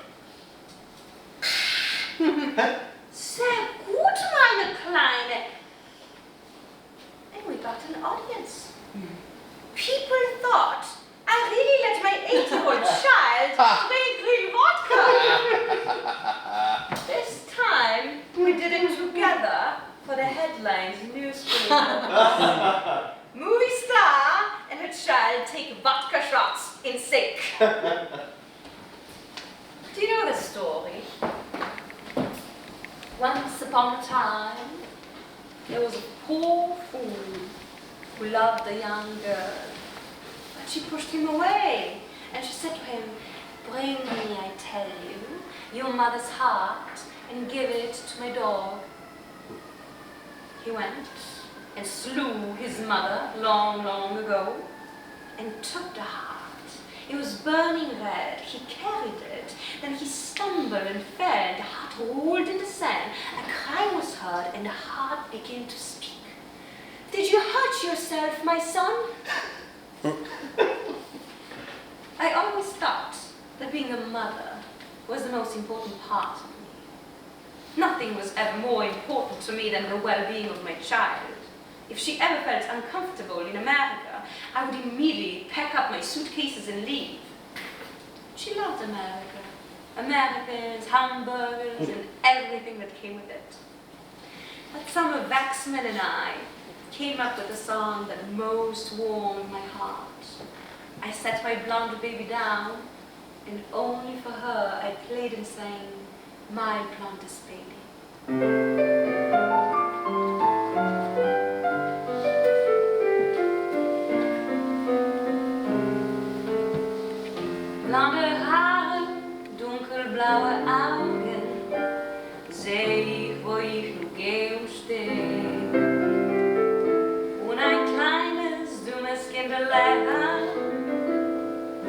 Sehr gut, meine Kleine. And we got an audience. People thought I really let my 8-year-old child drink real vodka. This time, we did it together for the headlines newspapers. Movie star and her child take vodka shots in sync. Do you know the story? Once upon a time, there was a poor fool who loved a young girl. But she pushed him away, and she said to him, "Bring me, I tell you, your mother's heart and give it to my dog." He went and slew his mother long, long ago, and took the heart. It was burning red. He carried it. Then he stumbled and fell, and the heart rolled in the sand. A cry was heard, and the heart began to speak. "Did you hurt yourself, my son?" I always thought that being a mother was the most important part of me. Nothing was ever more important to me than the well-being of my child. If she ever felt uncomfortable in America, I would immediately pack up my suitcases and leave. She loved America. Americans, hamburgers, and everything that came with it. That summer, Waxman and I came up with a song that most warmed my heart. I set my blonde baby down, and only for her I played and sang My Blondest Baby. Blonde Haare, dunkelblaue Augen, seh ich, wo ich nur gehe und steh. Und ein kleines, dummes Kinderlein,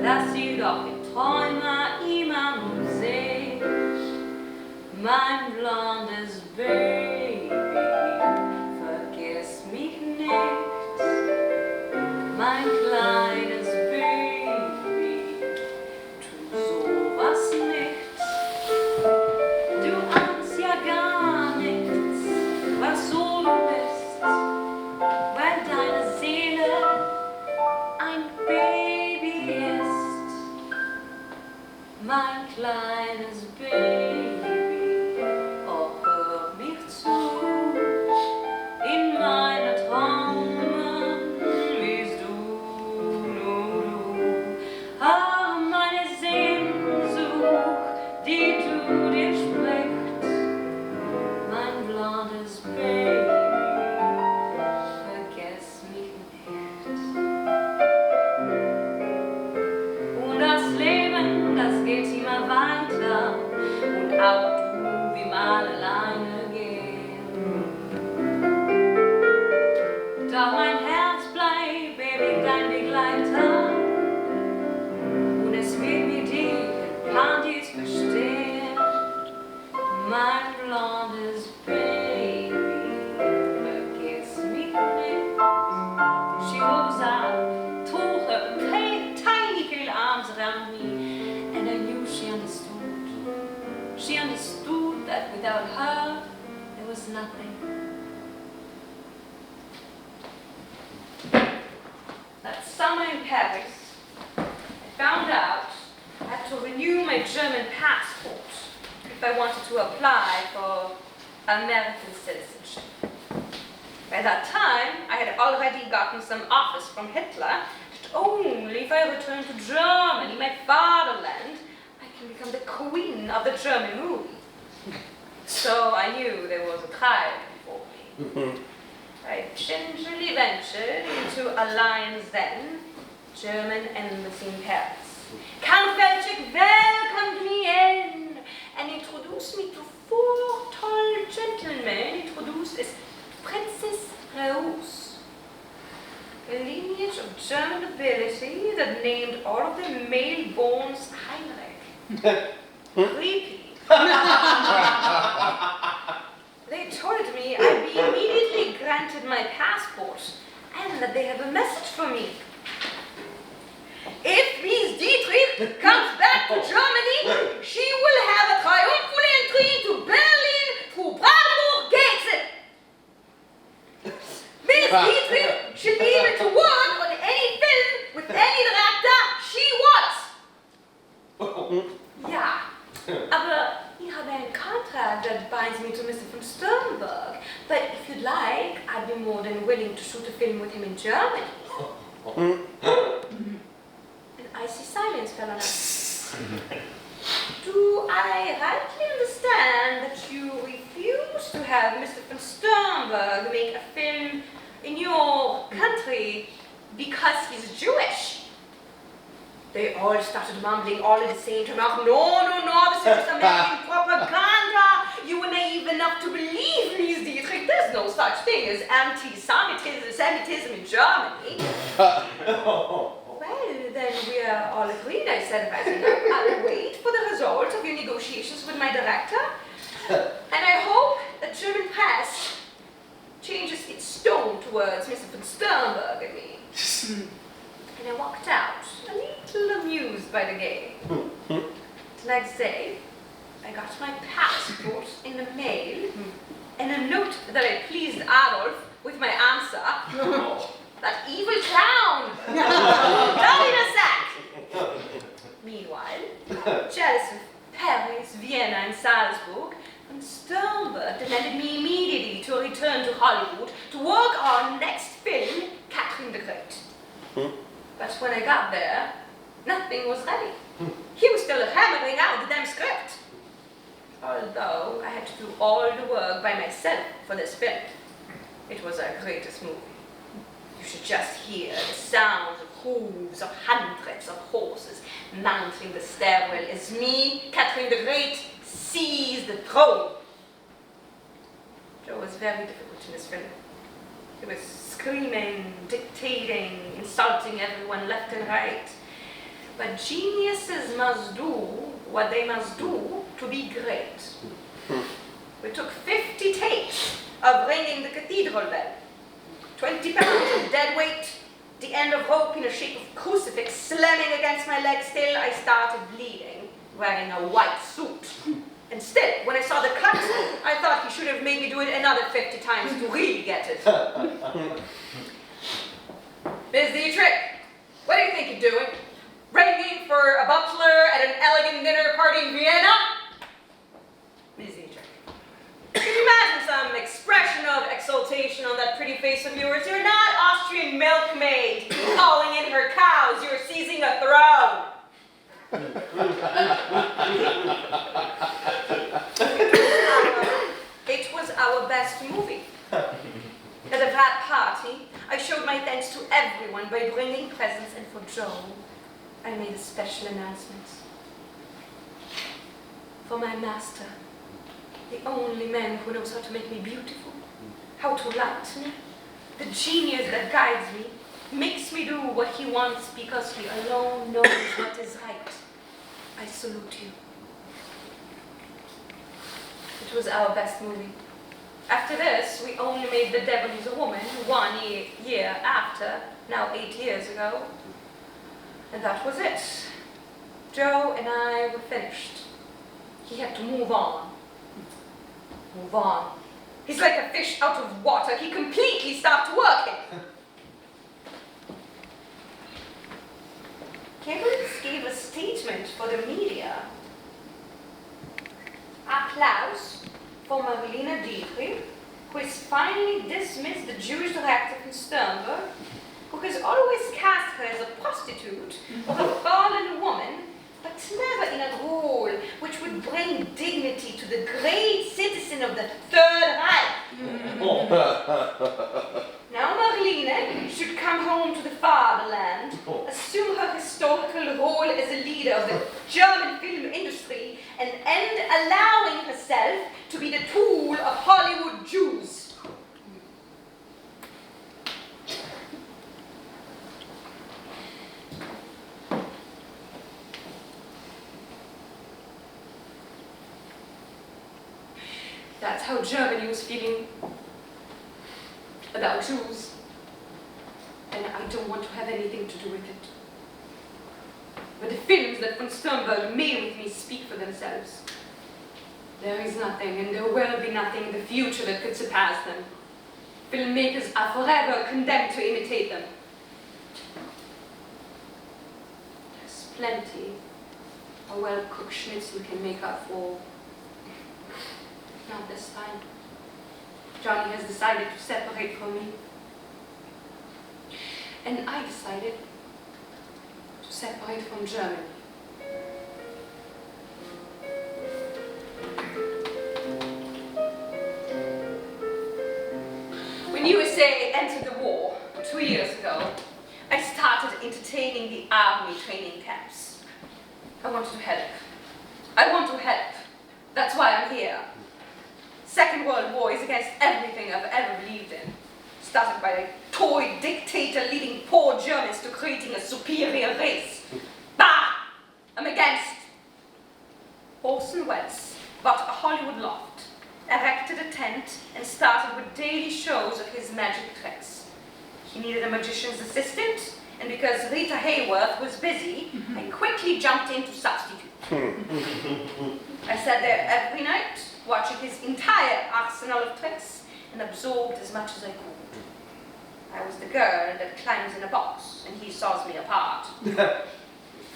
das ich doch in Träume immer nur seh. Mein blondes Baby, vergiss mich nicht, mein kleines Baby, tu sowas nicht. Du ahnst ja gar nichts, was so du bist, weil deine Seele ein Baby ist. Mein kleines Baby, oh hör mich zu. nothing. That summer in Paris, I found out I had to renew my German passport if I wanted to apply for American citizenship. By that time, I had already gotten some offers from Hitler that only if I return to Germany, my fatherland, I can become the queen of the German movie. So I knew there was a trial before me. I gingerly ventured into a lion's den, German embassy in Paris. Count Belgic welcomed me in and introduced me to 4 tall gentlemen introduced as Princess Rose, a lineage of German nobility that named all of their male borns Heinrich. Creepy. They told me I'd be immediately granted my passport and that they have a message for me. If Miss Dietrich comes back to Germany, she will have a triumphal entry into Berlin through Brandenburg Gates. Miss Dietrich should be able to work on any film with any director she wants. Ja, aber ich habe einen Contract that binds me to Mr. von Sternberg. But if you'd like, I'd be more than willing to shoot a film with him in Germany. An icy silence fell on us. Do I rightly understand that you refuse to have Mr. von Sternberg make a film in your country because he's Jewish? They all started mumbling all at the same time. No, this is just American propaganda. You were naive enough to believe Miss Dietrich. There's no such thing as anti-Semitism in Germany. Well, then we are all agreed, I said, I'll wait for the result of your negotiations with my director. And I hope that German press changes its tone towards Mr. von Sternberg and me. And I walked out, a little amused by the game. The next day, I got my passport in the mail and a note that I pleased Adolf with my answer. That evil clown! Down in a sack! Meanwhile, jealous of Paris, Vienna, and Salzburg, von Sternberg demanded me immediately to return to Hollywood to work on next film, Catherine the Great. But when I got there, nothing was ready. He was still hammering out the damn script. Although I had to do all the work by myself for this film. It was our greatest movie. You should just hear the sounds of hooves of hundreds of horses mounting the stairwell as me, Catherine the Great, seized the throne. Joe was very difficult in this film. He was screaming, dictating, insulting everyone left and right. But geniuses must do what they must do to be great. We took 50 takes of ringing the cathedral bell. 20 pounds of dead weight, the end of rope in the shape of crucifix slamming against my leg. Still, I started bleeding, wearing a white suit. And still, when I saw the cut, I thought he should have made me do it another 50 times to really get it. Miss Dietrich, what do you think you're doing? Ringing for a butler at an elegant dinner party in Vienna? Miss Dietrich, can you imagine some expression of exultation on that pretty face of yours? You're not Austrian milkmaid calling in her cows. You're seizing a throne. It was our best movie. At a that party, I showed my thanks to everyone by bringing presents, and for Joe, I made a special announcement. For my master, the only man who knows how to make me beautiful, how to light me, the genius that guides me, makes me do what he wants because he alone knows what is right. I salute you. It was our best movie. After this, we only made The Devil is a Woman 1 year after, now 8 years ago. And that was it. Joe and I were finished. He had to move on. Move on. He's like a fish out of water. He completely stopped working. Goebbels gave a statement for the media. Applaus for Marlene-a, who has finally dismissed the Jewish director from Sternberg, who has always cast her as a prostitute or a fallen woman, but never in a role which would bring dignity to the great citizen of the Third Reich. Now Marlene should come home to the fatherland, assume her historical role as a leader of the German film industry, and end allowing herself to be the tool of Hollywood Jews. That's how Germany was feeling about Jews. And I don't want to have anything to do with it. But the films that von Sternberg made with me speak for themselves. There is nothing, and there will be nothing in the future that could surpass them. Filmmakers are forever condemned to imitate them. There's plenty a well-cooked schnitzel can make up for. Not this time. Johnny has decided to separate from me. And I decided to separate from Germany. When USA entered the war 2 years ago, I started entertaining the army training camps. I wanted to help. I want to help. That's why I'm here. Second World War is against everything I've ever believed in. Started by a toy dictator leading poor Germans to creating a superior race. Bah! I'm against. Orson Welles bought a Hollywood loft, erected a tent, and started with daily shows of his magic tricks. He needed a magician's assistant, and because Rita Hayworth was busy, I quickly jumped in to substitute. I sat there every night, watching his entire arsenal of tricks, and absorbed as much as I could. I was the girl that climbs in a box, and he saws me apart.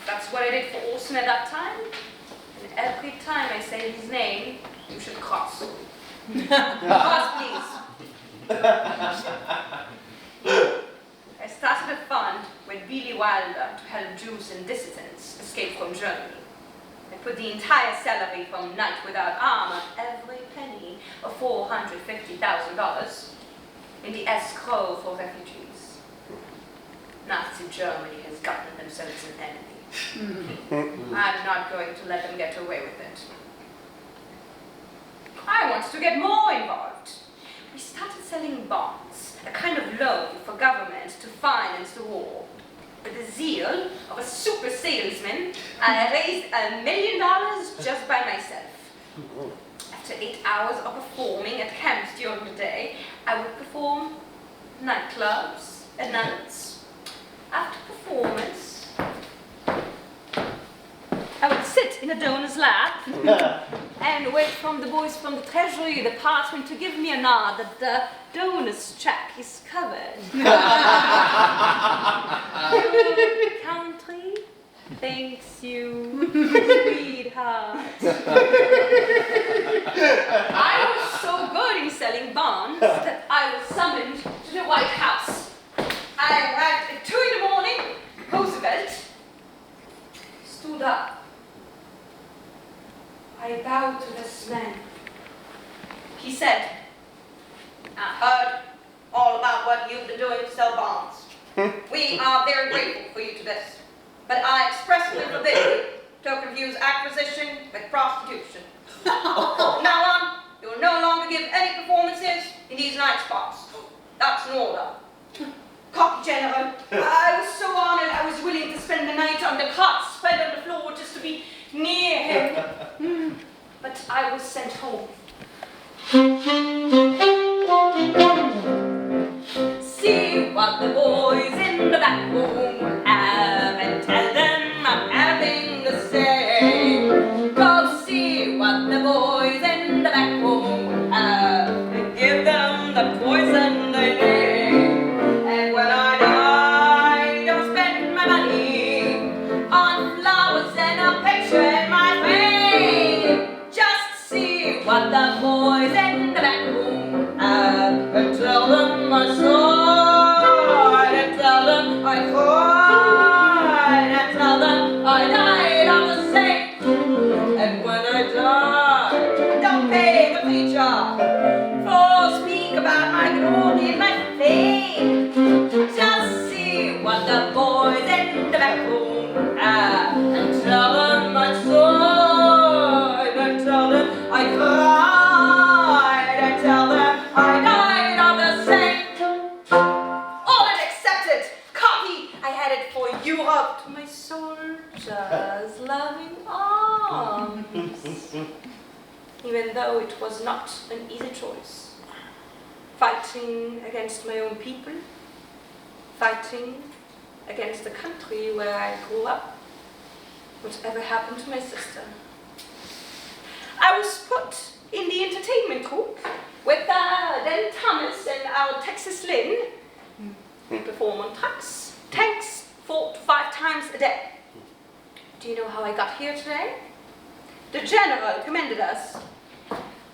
That's what I did for Orson at that time, and every time I say his name, you should cross. Cross, please. I started a fund with Billy Wilder to help Jews and dissidents escape from Germany. I put the entire salary from Night Without Armor, every penny of $450,000, in the escrow for refugees. Nazi Germany has gotten themselves an enemy. I'm not going to let them get away with it. I wanted to get more involved. We started selling bonds, a kind of loan for government to finance the war. With the zeal of a super salesman, I raised $1 million just by myself. After 8 hours of performing at camps during the day, I would perform nightclubs at nights. After performance, I would sit in a donor's lap and wait from the boys from the Treasury Department to give me a nod that the donor's check is covered. Your country thanks you, sweetheart. I was so good in selling bonds that I was summoned to the White House. I arrived at 2 in the morning. Roosevelt stood up. I bowed to this man. He said, I heard all about what you've been doing to sell bonds. We are very grateful for you to this, but I expressly forbid you to confuse acquisition with prostitution. From now on, you will no longer give any performances in these night spots. That's an order. Copy, General. I was so honored I was willing to spend the night on the cot spread on the floor just to be near him. But I was sent home. See what the boys in the back room will have and tell them I'm having a say. Go see what the boys in the back room will have and give pose and a picture in my frame. Just see what the boys in the back room have, and tell them I sighed, and tell them I cried, and tell them I died of the same. And when I die, don't pay the preacher for speak about my glory and my fame. Just see what the boys in the back room have, and tell them I sighed, and tell them I cried, and tell them I died of the same. All unaccepted. Copy. I had it for Europe. To my soldiers' loving arms. Even though it was not an easy choice. Fighting against my own people. Fighting against the country where I grew up. Whatever happened to my sister? I was put in the entertainment group with Dan Thomas and our Texas Lynn. We perform on trucks, tanks, 4 to 5 times a day. Do you know how I got here today? The general commanded us.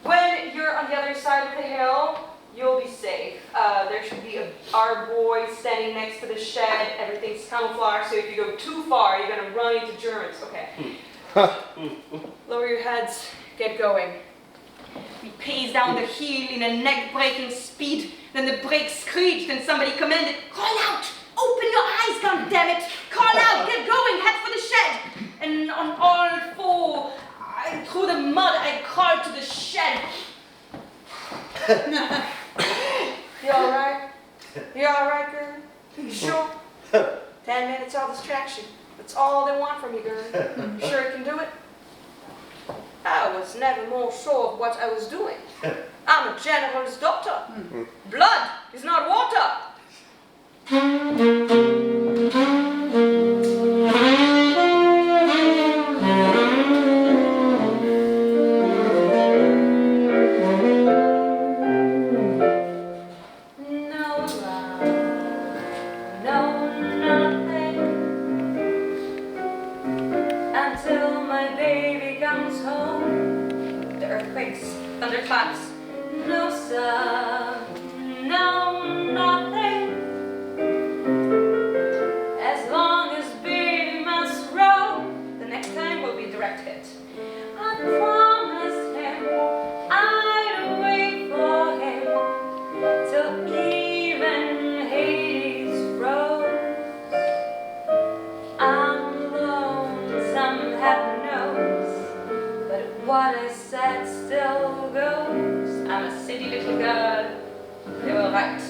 When you're on the other side of the hill, you'll be safe. There should be our boy standing next to the shed. Everything's camouflaged, so if you go too far, you're gonna run into Germans. Okay. Lower your heads, get going. We paced down the hill in a neck-breaking speed. Then the brakes screeched and somebody commanded, "Call out! Open your eyes, goddammit! Call out! Get going! Head for the shed!" And on all 4, through the mud, I crawled to the shed. You all right? You all right, girl? You sure? 10 minutes of distraction. That's all they want from you, girl. You sure you can do it? I was never more sure of what I was doing. I'm a general's doctor. Blood is not water. Thunderclaps. No sun, no nothing. As long as baby must roll, the next time will be direct hit. I promised him I'd wait for him till even Hades rose. I'm lonesome, heaven knows, but what I said still goes. I'm a city little girl. They were right.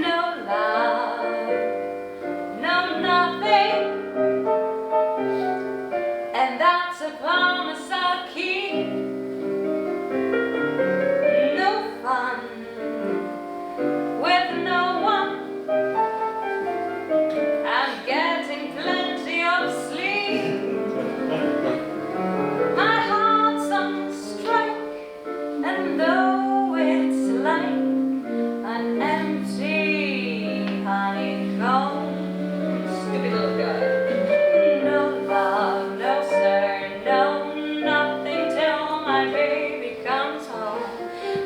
No love, no nothing, and that's a promise I'll keep. No fun with no one. I'm getting plenty of sleep. My heart's on strike, and though it's like an empty honeycomb. Stupid little guy. No love, no sir, no nothing till my baby comes home.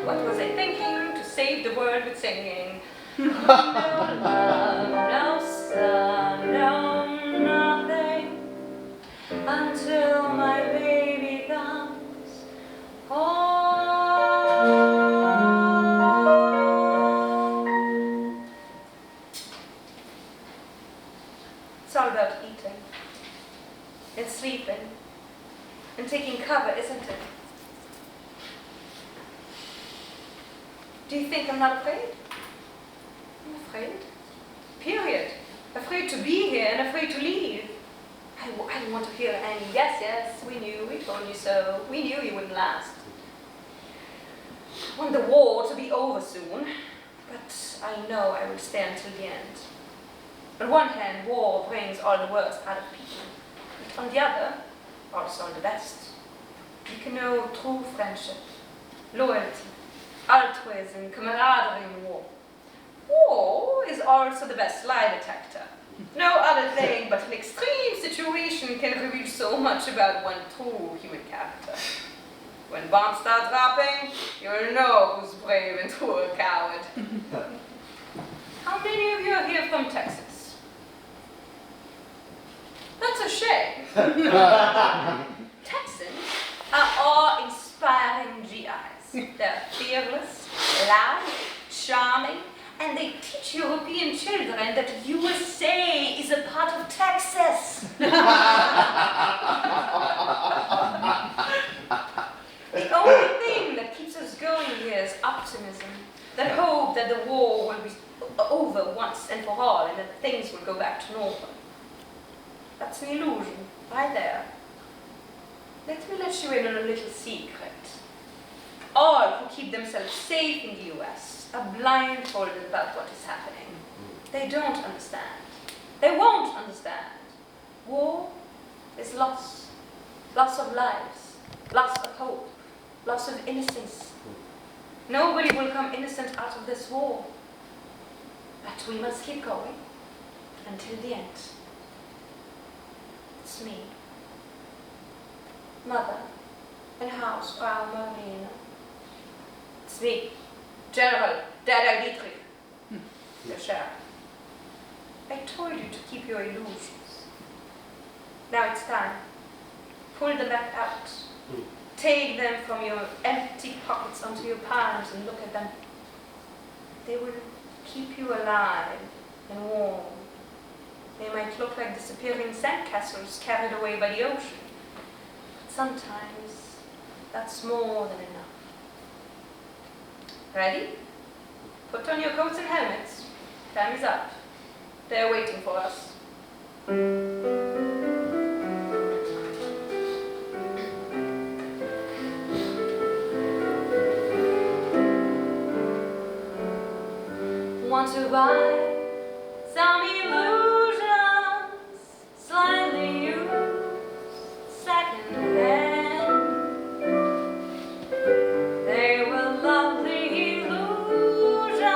What was I thinking to save the world with singing? No love, no sir, no nothing until my baby comes home. It's all about eating and sleeping and taking cover, isn't it? Do you think I'm not afraid? I'm afraid. Period. Afraid to be here and afraid to leave. I don't want to hear any yes, we knew, we told you so, we knew you wouldn't last. I want the war to be over soon, but I know I will stay until the end. On one hand, war brings all the worst out of people, but on the other, also the best. You can know true friendship, loyalty, altruism, camaraderie in war. War is also the best lie detector. No other not a thing, but an extreme situation can reveal so much about one true human character. When bombs start dropping, you'll know who's brave and who a coward. How many of you are here from Texas? That's a shame. Texans are awe-inspiring GIs. They're fearless, loud, charming, and they teach European children that USA is a part of Texas. The only thing that keeps us going here is optimism, that hope that the war will be over once and for all and that things will go back to normal. That's an illusion, right there. Let me let you in on a little secret. All who keep themselves safe in the US are blindfolded about what is happening. They don't understand. They won't understand. War is loss. Loss of lives. Loss of hope. Loss of innocence. Nobody will come innocent out of this war. But we must keep going until the end. It's me, Mother, and Hausfrau Marlene. It's me, General Dada Dietrich, the sheriff. I told you to keep your illusions. Now it's time. Pull them back out. Take them from your empty pockets onto your palms and look at them. They will keep you alive and warm. They might look like disappearing sandcastles carried away by the ocean. But sometimes that's more than enough. Ready? Put on your coats and helmets. Time is up. They're waiting for us. Want to buy some illusions, slightly used, second hand. They were lovely illusions,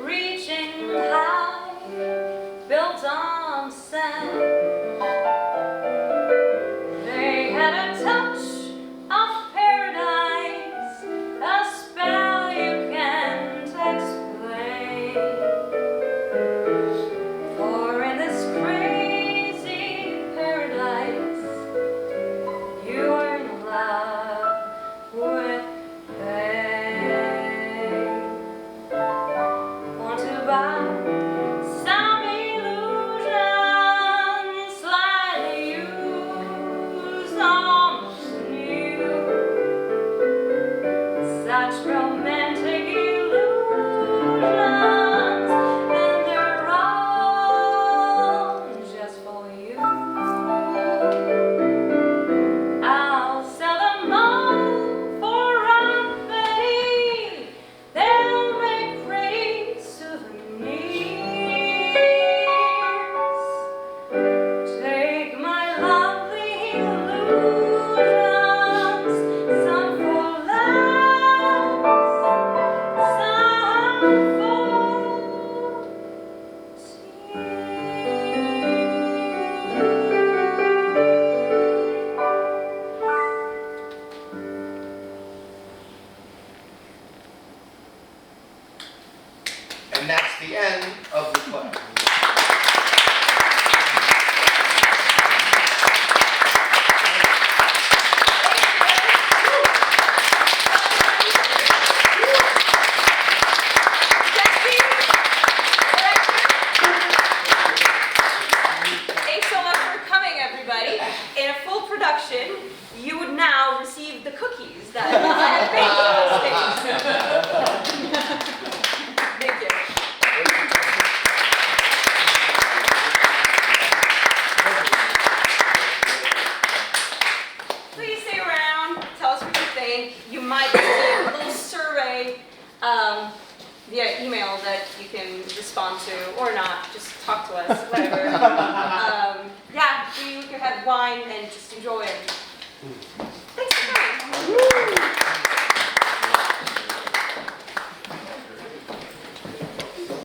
reaching high, built on sand. They had a touch of paradise, a spell you can't explain. For in this crazy paradise, you are in love with pain. Want to buy some illusions, slightly used, almost new. Such romantic illusions, and they're all just for you. I'll sell them all for a penny. They'll make pretty souvenirs. Take my lovely illusions, some for laughs, some for And that's the end of the play. Thanks so much for coming, everybody. In a full production, you would now receive the cookies that I have baked on stage. Thank you. Please stay around. Tell us what you think. You might receive a little survey via email that you can respond to, or not. Just talk to us, whatever. Yeah, we can have wine and just enjoy it.